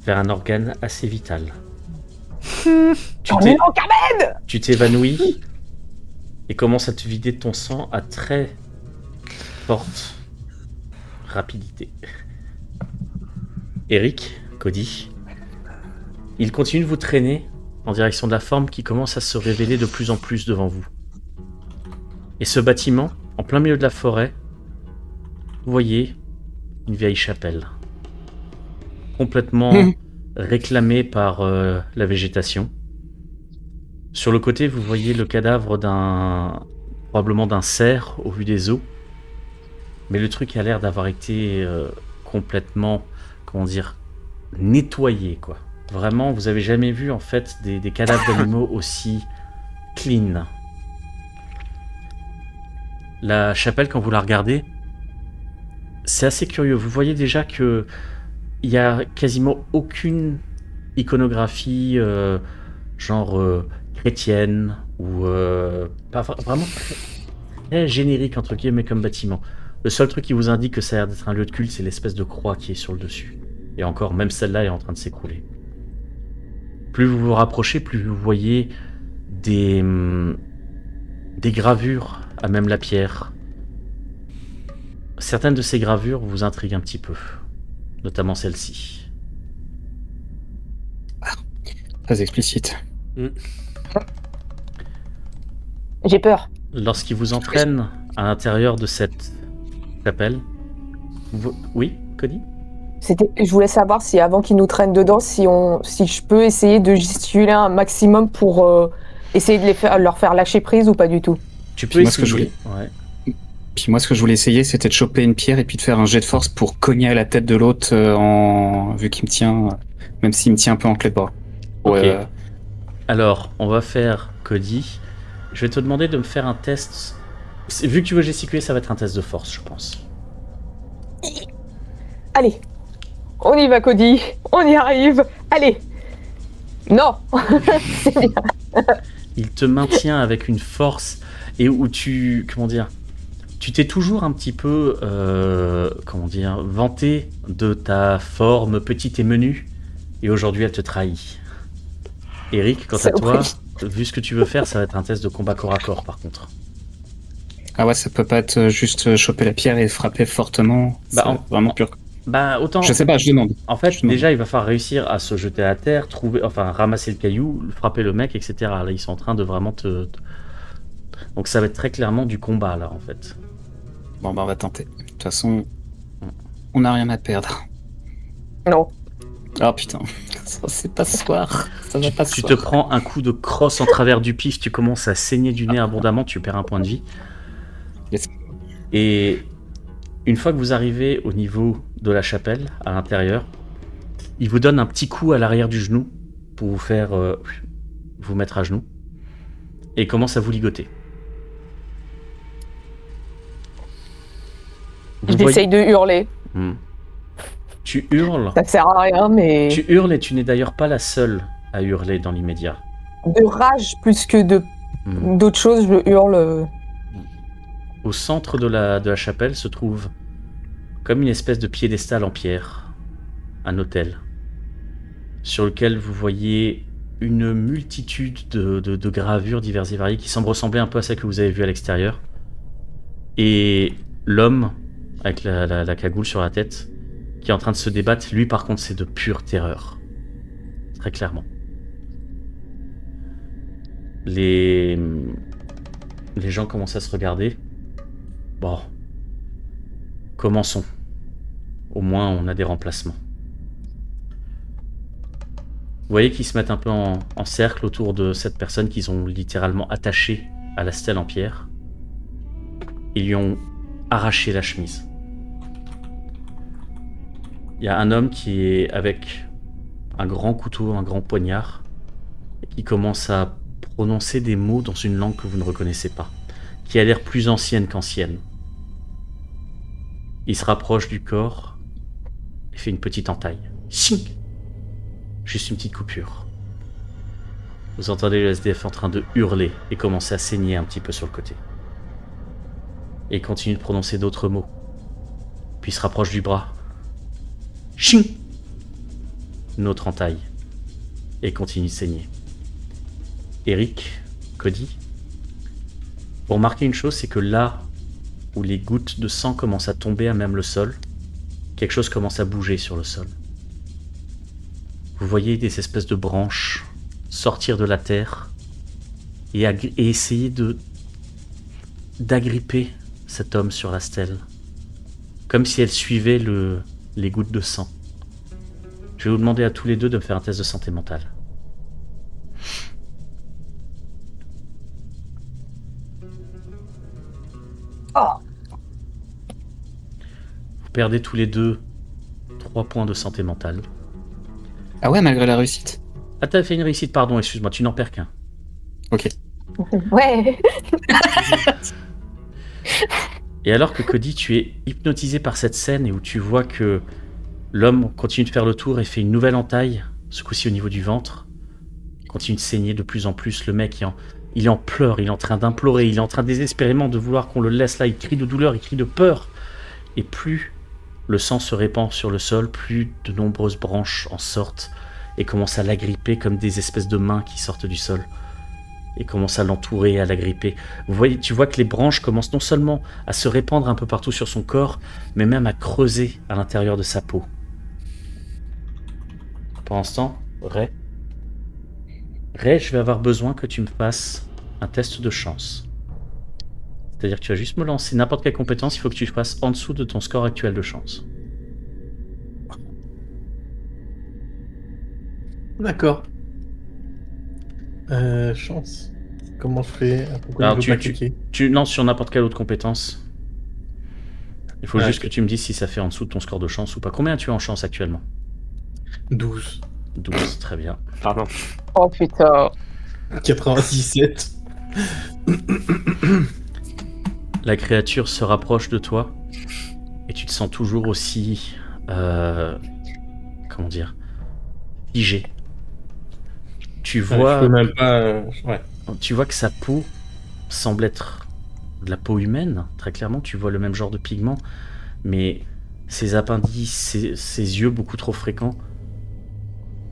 vers un organe assez vital. Oh mais non, Carmen. Tu t'évanouis et commences à te vider de ton sang à très forte rapidité. Eric, Cody, il continue de vous traîner en direction de la forme qui commence à se révéler de plus en plus devant vous. Et ce bâtiment, en plein milieu de la forêt, vous voyez une vieille chapelle, complètement réclamée par la végétation. Sur le côté, vous voyez le cadavre probablement d'un cerf au vu des os. Mais le truc a l'air d'avoir été complètement, nettoyé, quoi. Vraiment, vous avez jamais vu en fait des cadavres d'animaux aussi clean, La chapelle, quand vous la regardez, c'est assez curieux. Vous voyez déjà que il y a quasiment aucune iconographie chrétienne ou pas vraiment très générique entre guillemets comme bâtiment. Le seul truc qui vous indique que ça a l'air d'être un lieu de culte, c'est l'espèce de croix qui est sur le dessus. Et encore, même celle-là est en train de s'écrouler. Plus vous vous rapprochez, plus vous voyez des gravures à même la pierre. Certaines de ces gravures vous intriguent un petit peu, notamment celle-ci. Très explicite. J'ai peur. Lorsqu'ils vous entraînent à l'intérieur de cette chapelle... Oui, Cody ? Je voulais savoir si avant qu'ils nous traînent dedans, si je peux essayer de gesticuler un maximum pour essayer de leur faire lâcher prise ou pas du tout. Tu peux essayer. Puis moi, ce que je voulais essayer, c'était de choper une pierre et puis de faire un jet de force pour cogner à la tête de l'autre vu qu'il me tient, même s'il me tient un peu en clé de bras. Ok. Alors, on va faire Cody. Je vais te demander de me faire un test. Vu que tu veux gesticuler, ça va être un test de force, je pense. Allez, on y va, Cody. On y arrive. Allez. Non. C'est bien. Il te maintient avec une force et où tu t'es toujours un petit peu vanté de ta forme petite et menue et aujourd'hui elle te trahit. Eric, quant à toi, vu ce que tu veux faire, ça va être un test de combat corps à corps par contre. Ah ouais, ça peut pas être juste choper la pierre et frapper fortement. Vraiment pur. Autant. Je sais pas, je demande. En fait, déjà, il va falloir réussir à se jeter à terre, ramasser le caillou, frapper le mec, etc. Là, ils sont en train de vraiment Donc, ça va être très clairement du combat, là, en fait. Bon, on va tenter. De toute façon, on n'a rien à perdre. Non. Oh putain, c'est pas ce soir. Ça va pas ce soir. Tu te prends un coup de crosse en travers du pif, tu commences à saigner du nez abondamment, tu perds un point de vie. Yes. Et une fois que vous arrivez au niveau de la chapelle, à l'intérieur, il vous donne un petit coup à l'arrière du genou pour vous faire vous mettre à genoux et commence à vous ligoter. J'essaye de hurler. Tu hurles. Ça sert à rien, mais... Tu hurles et tu n'es d'ailleurs pas la seule à hurler dans l'immédiat. De rage plus que d'autres choses, je hurle. Au centre de la chapelle se trouve comme une espèce de piédestal en pierre, un autel, sur lequel vous voyez une multitude de gravures diverses et variées qui semblent ressembler un peu à celles que vous avez vues à l'extérieur. Et l'homme, avec la cagoule sur la tête, qui est en train de se débattre, lui par contre c'est de pure terreur. Très clairement. Les gens commencent à se regarder. Bon, commençons. Au moins, on a des remplacements. Vous voyez qu'ils se mettent un peu en cercle autour de cette personne qu'ils ont littéralement attachée à la stèle en pierre. Ils lui ont arraché la chemise. Il y a un homme qui est avec un grand couteau, un grand poignard, et qui commence à prononcer des mots dans une langue que vous ne reconnaissez pas, qui a l'air plus ancienne qu'ancienne. Il se rapproche du corps et fait une petite entaille. Ching ! Juste une petite coupure. Vous entendez le SDF en train de hurler et commencer à saigner un petit peu sur le côté. Et il continue de prononcer d'autres mots. Puis il se rapproche du bras. Ching ! Une autre entaille. Et il continue de saigner. Eric, Cody, pour remarquer une chose, c'est que là où les gouttes de sang commencent à tomber à même le sol, quelque chose commence à bouger sur le sol. Vous voyez des espèces de branches sortir de la terre et essayer d'agripper cet homme sur la stèle, comme si elle suivait les gouttes de sang. Je vais vous demander à tous les deux de me faire un test de santé mentale. Oh. Vous perdez tous les deux 3 points de santé mentale. Ah ouais, malgré la réussite. Ah, t'as fait une réussite, pardon, excuse-moi, tu n'en perds qu'un. Ok. Ouais. Et alors que Cody, tu es hypnotisé par cette scène et où tu vois que l'homme continue de faire le tour et fait une nouvelle entaille, ce coup-ci au niveau du ventre, continue de saigner de plus en plus. Le mec, il est en pleurs, il est en train d'implorer, il est en train désespérément de vouloir qu'on le laisse là. Il crie de douleur, il crie de peur. Et plus le sang se répand sur le sol, plus de nombreuses branches en sortent et commencent à l'agripper comme des espèces de mains qui sortent du sol. Et commence à l'entourer, à l'agripper. Tu vois que les branches commencent non seulement à se répandre un peu partout sur son corps, mais même à creuser à l'intérieur de sa peau. Pendant ce temps, Ray, je vais avoir besoin que tu me fasses un test de chance. C'est-à-dire que tu vas juste me lancer n'importe quelle compétence, il faut que tu fasses en dessous de ton score actuel de chance. D'accord. Chance. Comment je fais? Pourquoi Alors il veut pas cliquer? tu lances sur n'importe quelle autre compétence. Il faut juste que tu me dises si ça fait en dessous de ton score de chance ou pas. Combien tu as en chance actuellement? 12. 12, très bien. Pardon. Oh putain. 97. La créature se rapproche de toi et tu te sens toujours aussi... comment dire? Figé. Tu vois... Je peux même pas... ouais. Tu vois que sa peau semble être de la peau humaine, très clairement. Tu vois le même genre de pigments, mais ses appendices, ses yeux beaucoup trop fréquents.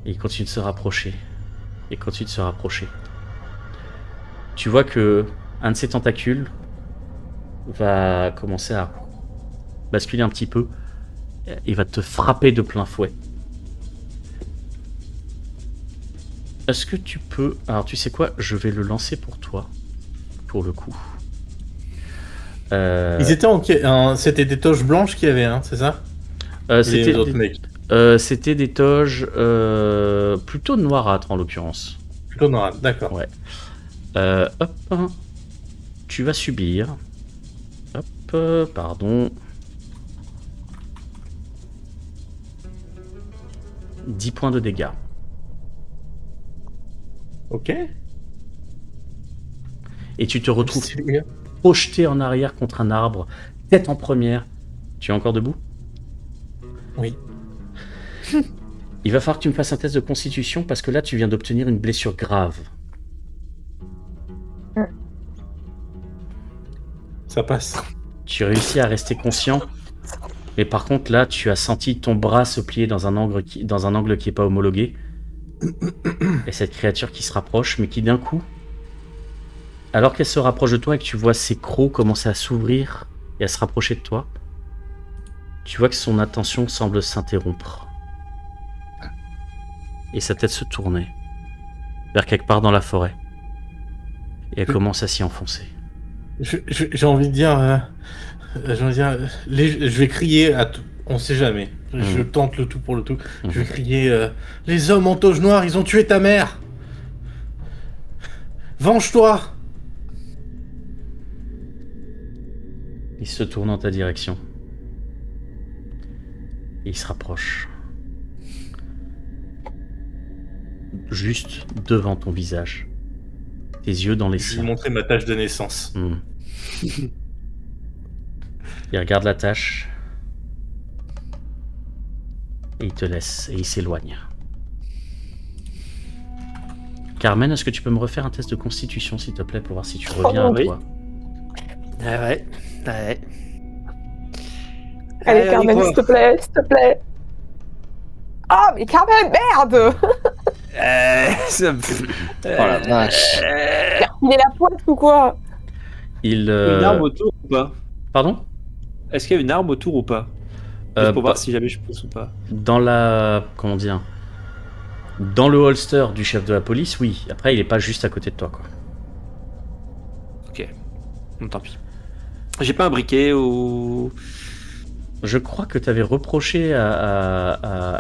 Et il continue de se rapprocher. Et continue de se rapprocher. Tu vois que un de ses tentacules va commencer à basculer un petit peu et va te frapper de plein fouet. Est-ce que tu peux... Alors tu sais quoi? Je vais le lancer pour toi. Pour le coup. Ils étaient c'était des toges blanches qu'il y avait, hein, c'est ça? C'était les autres mecs. C'était des toges plutôt noirâtres en l'occurrence. Plutôt noir, d'accord. Ouais. Hop. Tu vas subir. Hop, pardon. 10 points de dégâts. Ok. Et tu te retrouves C'est les gars. projeté en arrière contre un arbre, tête en première. Tu es encore debout? Oui. Il va falloir que tu me fasses un test de constitution parce que là tu viens d'obtenir une blessure grave. Ça passe. Tu réussis à rester conscient, mais par contre là tu as senti ton bras se plier dans un angle qui est pas homologué. Et cette créature qui se rapproche, mais qui d'un coup, alors qu'elle se rapproche de toi et que tu vois ses crocs commencer à s'ouvrir et à se rapprocher de toi, tu vois que son attention semble s'interrompre. Et sa tête se tournait vers quelque part dans la forêt. Et elle commence à s'y enfoncer. J'ai envie de dire... je vais crier à tout. On sait jamais. Je tente le tout pour le tout. Je vais crier... les hommes en toge noire, ils ont tué ta mère! Venge-toi! Il se tourne en ta direction. Et il se rapproche. Juste devant ton visage. Tes yeux dans les Je vais siens. lui montrer ma tâche de naissance. Il regarde la tâche. Et il te laisse. Et il s'éloigne. Carmen, est-ce que tu peux me refaire un test de constitution, s'il te plaît, pour voir si tu reviens à oui. toi? Ouais. Allez, Carmen, s'il te plaît, s'il te plaît. Ah, mais Carmen, merde! Oh la vache. Il est la pointe ou quoi? Il. Une arme autour ou pas? Pardon? Est-ce qu'il y a une arme autour ou pas? Juste pour bah, voir si jamais je pousse ou pas. Dans la... Comment dire? Dans le holster du chef de la police, oui. Après, il est pas juste à côté de toi, quoi. Ok. Bon, tant pis. J'ai pas un briquet ou... Je crois que tu avais reproché à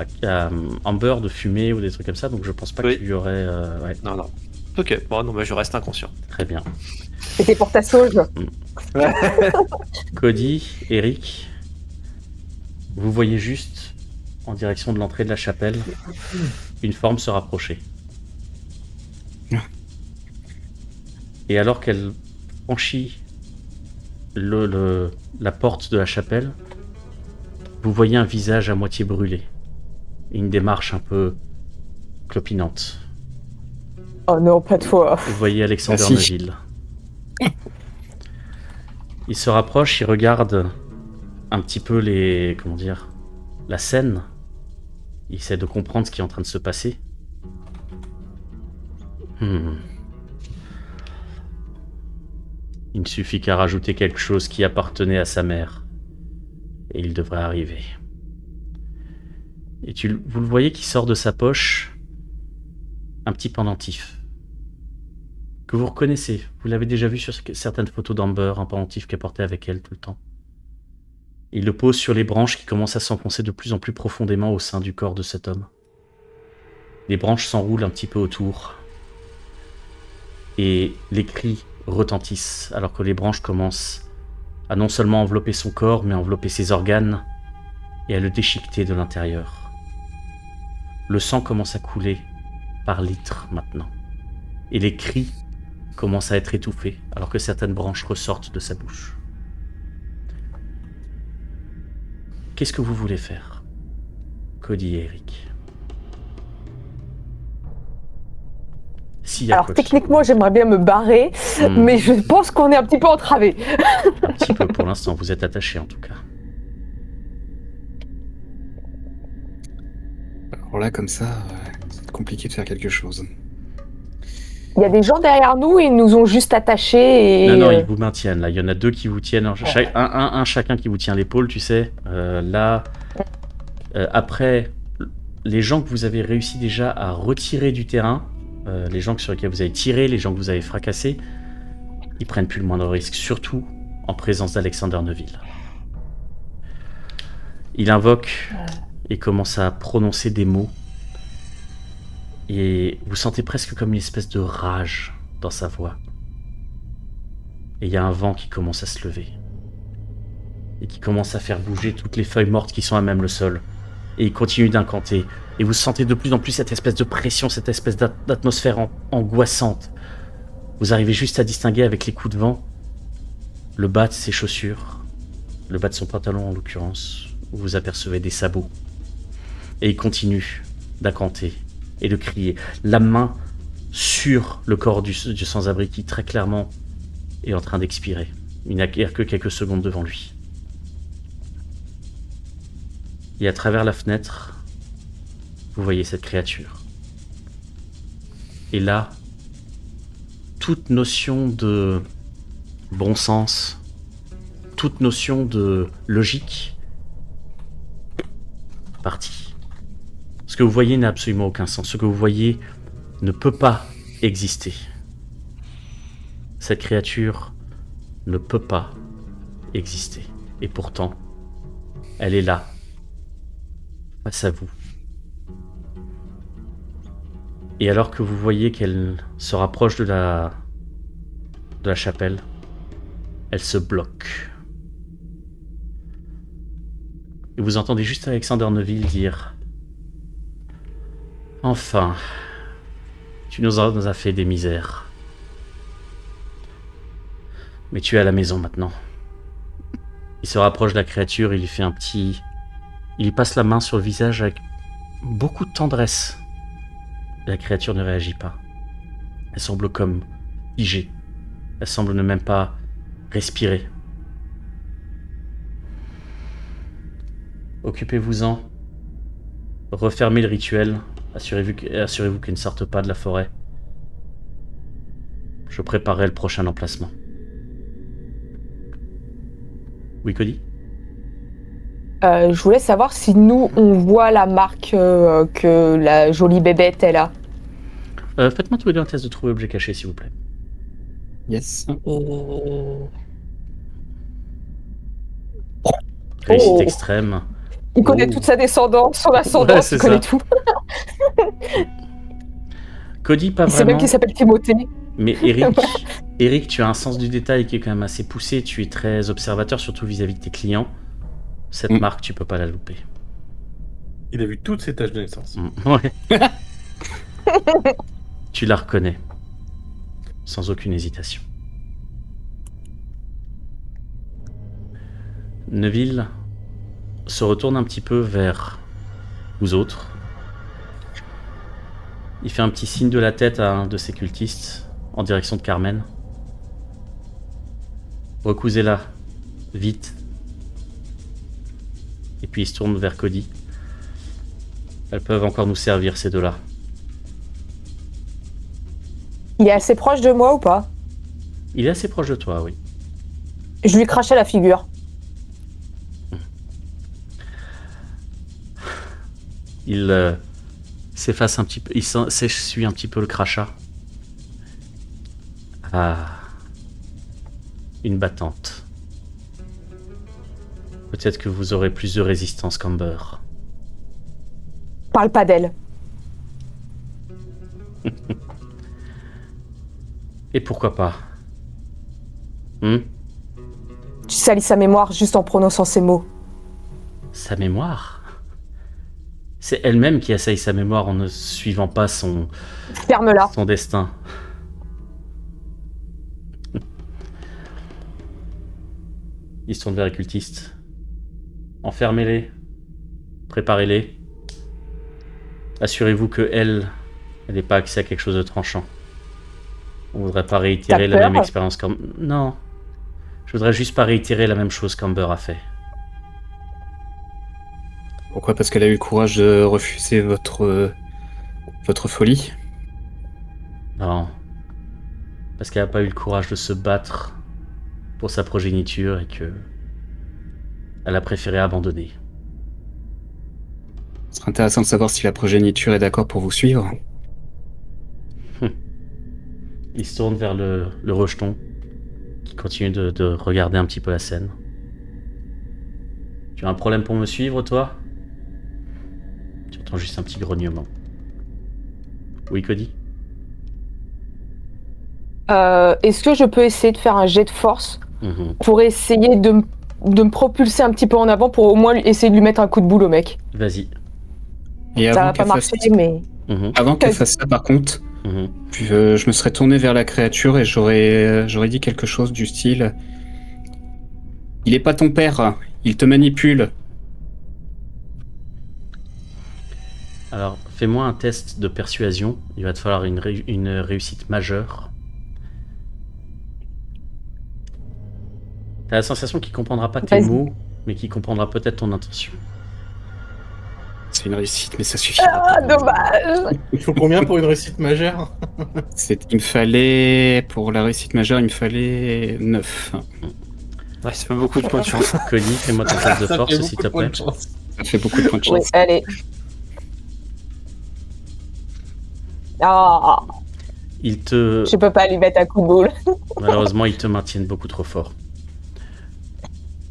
Amber de fumer ou des trucs comme ça, donc je pense pas Oui. qu'il y aurait... ouais, Non. Ok, bon, non, mais je reste inconscient. très bien. C'était pour ta sauge. Cody, Eric, vous voyez juste, en direction de l'entrée de la chapelle, une forme se rapprocher. Et alors qu'elle franchit la porte de la chapelle, vous voyez un visage à moitié brûlé. Et une démarche un peu clopinante. Oh non, pas de fois. Vous voyez Alexander Merci. Neville. Il se rapproche, il regarde un petit peu la scène. Il essaie de comprendre ce qui est en train de se passer. Il ne suffit qu'à rajouter quelque chose qui appartenait à sa mère. Et il devrait arriver. Et vous le voyez qui sort de sa poche un petit pendentif. Que vous reconnaissez. Vous l'avez déjà vu sur certaines photos d'Amber, un pendentif qu'elle portait avec elle tout le temps. Il le pose sur les branches qui commencent à s'enfoncer de plus en plus profondément au sein du corps de cet homme. Les branches s'enroulent un petit peu autour. Et les cris retentissent alors que les branches commencent à non seulement envelopper son corps, mais à envelopper ses organes et à le déchiqueter de l'intérieur. Le sang commence à couler par litres maintenant. Et les cris commencent à être étouffés alors que certaines branches ressortent de sa bouche. Qu'est-ce que vous voulez faire, Cody et Eric? Alors techniquement, j'aimerais bien me barrer, mais je pense qu'on est un petit peu entravés. Un petit peu pour l'instant, vous êtes attachés en tout cas. Alors là, comme ça, c'est compliqué de faire quelque chose. Il y a des gens derrière nous et ils nous ont juste attachés et... Non, ils vous maintiennent là. Il y en a deux qui vous tiennent, un chacun qui vous tient l'épaule, tu sais. Après, les gens que vous avez réussi déjà à retirer du terrain, les gens sur lesquels vous avez tiré, les gens que vous avez fracassés, ils prennent plus le moindre risque, surtout en présence d'Alexander Neville. Il invoque et commence à prononcer des mots. Et vous sentez presque comme une espèce de rage dans sa voix. Et il y a un vent qui commence à se lever. Et qui commence à faire bouger toutes les feuilles mortes qui sont à même le sol. Et il continue d'incanter. Et vous sentez de plus en plus cette espèce de pression, cette espèce d'atmosphère angoissante. Vous arrivez juste à distinguer avec les coups de vent le bas de ses chaussures, le bas de son pantalon en l'occurrence, où vous apercevez des sabots. Et il continue d'incanter et de crier, la main sur le corps du sans-abri qui très clairement est en train d'expirer. Il n'a que quelques secondes devant lui. Et à travers la fenêtre, vous voyez cette créature. Et là, toute notion de bon sens, toute notion de logique, partie. Ce que vous voyez n'a absolument aucun sens. Ce que vous voyez ne peut pas exister. Cette créature ne peut pas exister. Et pourtant, elle est là, face à vous. Et alors que vous voyez qu'elle se rapproche de la chapelle, elle se bloque. Et vous entendez juste Alexander Neville dire « Enfin, tu nous as fait des misères. Mais tu es à la maison maintenant. » Il se rapproche de la créature, il lui fait un petit... Il lui passe la main sur le visage avec beaucoup de tendresse. La créature ne réagit pas. Elle semble comme figée. Elle semble ne même pas respirer. Occupez-vous-en. Refermez le rituel. Assurez-vous qu'il ne sorte pas de la forêt. Je préparerai le prochain emplacement. Oui, Cody ? Je voulais savoir si nous, on voit la marque que la jolie bébête, elle a. Faites-moi tous les deux un test de trouver objet caché, s'il vous plaît. Yes. Réussite extrême. Il connaît toute sa descendance, son ascendance, Ouais, c'est il connaît ça. tout. Cody, pas Il sait vraiment. même qu'il s'appelle Timothée. Mais Eric, tu as un sens du détail qui est quand même assez poussé. Tu es très observateur, surtout vis-à-vis de tes clients. Cette marque, tu peux pas la louper. Il a vu toutes ses tâches de naissance. Ouais. Tu la reconnais. Sans aucune hésitation. Neville se retourne un petit peu vers vous autres. Il fait un petit signe de la tête à un de ses cultistes en direction de Carmen. Recousez-la, vite. Et puis il se tourne vers Cody. Elles peuvent encore nous servir, ces deux-là. Il est assez proche de moi ou pas? Il est assez proche de toi, oui. Je lui crache à la figure. Il s'efface un petit peu, il s'essuie un petit peu le crachat. Ah, une battante. Peut-être que vous aurez plus de résistance qu'Amber. Parle pas d'elle. Et pourquoi pas? Tu salis sa mémoire juste en prononçant ces mots. Sa mémoire? C'est elle-même qui assaille sa mémoire en ne suivant pas son Ferme-la. son destin. Il se tourne vers les cultistes. Enfermez-les. Préparez-les. Assurez-vous que elle n'ait pas accès à quelque chose de tranchant. On voudrait pas réitérer T'as la même peur expérience qu'Amber. Non. Je voudrais juste pas réitérer la même chose qu'Amber a fait. Pourquoi? Parce qu'elle a eu le courage de refuser votre folie? Non. Parce qu'elle n'a pas eu le courage de se battre pour sa progéniture et que elle a préféré abandonner. Ce serait intéressant de savoir si la progéniture est d'accord pour vous suivre. Il se tourne vers le rejeton qui continue de regarder un petit peu la scène. Tu as un problème pour me suivre, toi? Tu entends juste un petit grognement. Oui, Cody? Est-ce que je peux essayer de faire un jet de force Mhm. pour essayer de me propulser un petit peu en avant pour au moins essayer de lui mettre un coup de boule au mec? Vas-y. Et Ça avant va pas qu'elle fasse, marcher, mais... Mhm. avant qu'elle fasse ça, par contre, Mhm. je me serais tourné vers la créature et j'aurais dit quelque chose du style: il est pas ton père, il te manipule. Alors, fais-moi un test de persuasion. Il va te falloir une réussite majeure. T'as la sensation qu'il comprendra pas tes Vas-y. mots, mais qu'il comprendra peut-être ton intention. C'est une réussite, mais ça suffira Ah, pas. dommage. Il faut combien pour une réussite majeure? Il me fallait, pour la réussite majeure, il me fallait 9. Ouais, c'est pas beaucoup de points de chance. Cody, fais-moi ton test de Ça force, fait s'il beaucoup te de points plaît. de chance. Ça fait beaucoup de points de Oui, chance. allez. Ah, Il te... je peux pas lui mettre un coup de boule. Malheureusement, ils te maintiennent beaucoup trop fort.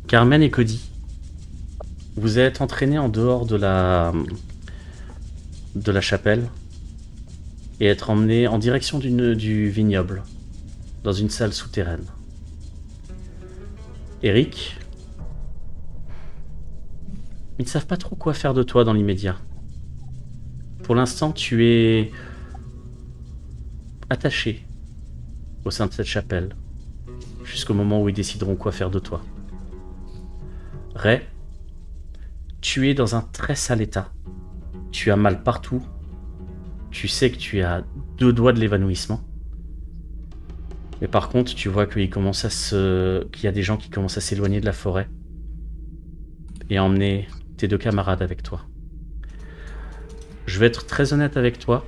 Carmen et Cody, vous êtes entraînés en dehors de la chapelle et être emmenés en direction du vignoble, dans une salle souterraine. Eric, ils ne savent pas trop quoi faire de toi dans l'immédiat. Pour l'instant, tu es attaché au sein de cette chapelle, jusqu'au moment où ils décideront quoi faire de toi. Ray, tu es dans un très sale état. Tu as mal partout. Tu sais que tu as 2 doigts de l'évanouissement. Mais par contre, tu vois qu'il y a des gens qui commencent à s'éloigner de la forêt et emmener tes 2 camarades avec toi. Je vais être très honnête avec toi.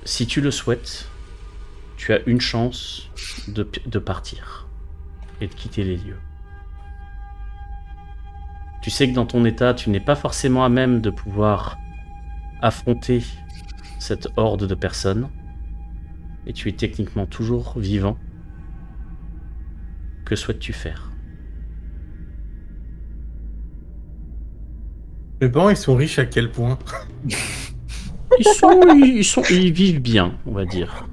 Si tu le souhaites, tu as une chance de partir et de quitter les lieux. Tu sais que dans ton état, tu n'es pas forcément à même de pouvoir affronter cette horde de personnes, et tu es techniquement toujours vivant. Que souhaites-tu faire? Mes parents, ils sont riches à quel point? Ils vivent bien, on va dire.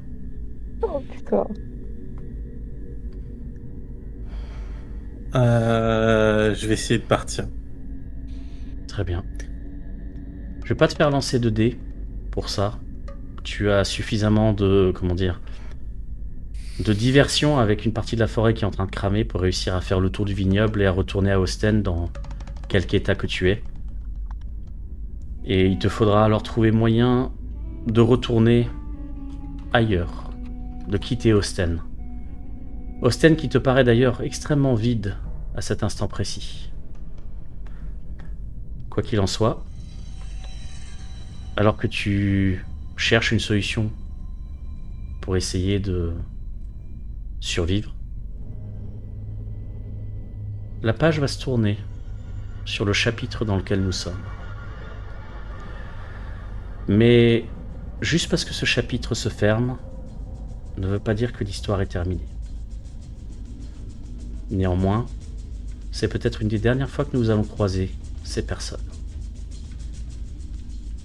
Oh putain. Je vais essayer de partir. Très bien. Je vais pas te faire lancer de dés pour ça. Tu as suffisamment de... comment dire... de diversion avec une partie de la forêt qui est en train de cramer pour réussir à faire le tour du vignoble et à retourner à Osten dans quelque état que tu es. Et il te faudra alors trouver moyen de retourner ailleurs, de quitter Osten. Osten qui te paraît d'ailleurs extrêmement vide à cet instant précis. Quoi qu'il en soit, alors que tu cherches une solution pour essayer de survivre, la page va se tourner sur le chapitre dans lequel nous sommes. Mais juste parce que ce chapitre se ferme ne veut pas dire que l'histoire est terminée. Néanmoins, c'est peut-être une des dernières fois que nous allons croiser ces personnes.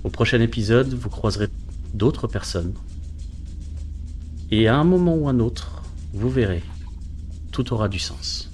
Au prochain épisode, vous croiserez d'autres personnes. Et à un moment ou un autre, vous verrez, tout aura du sens.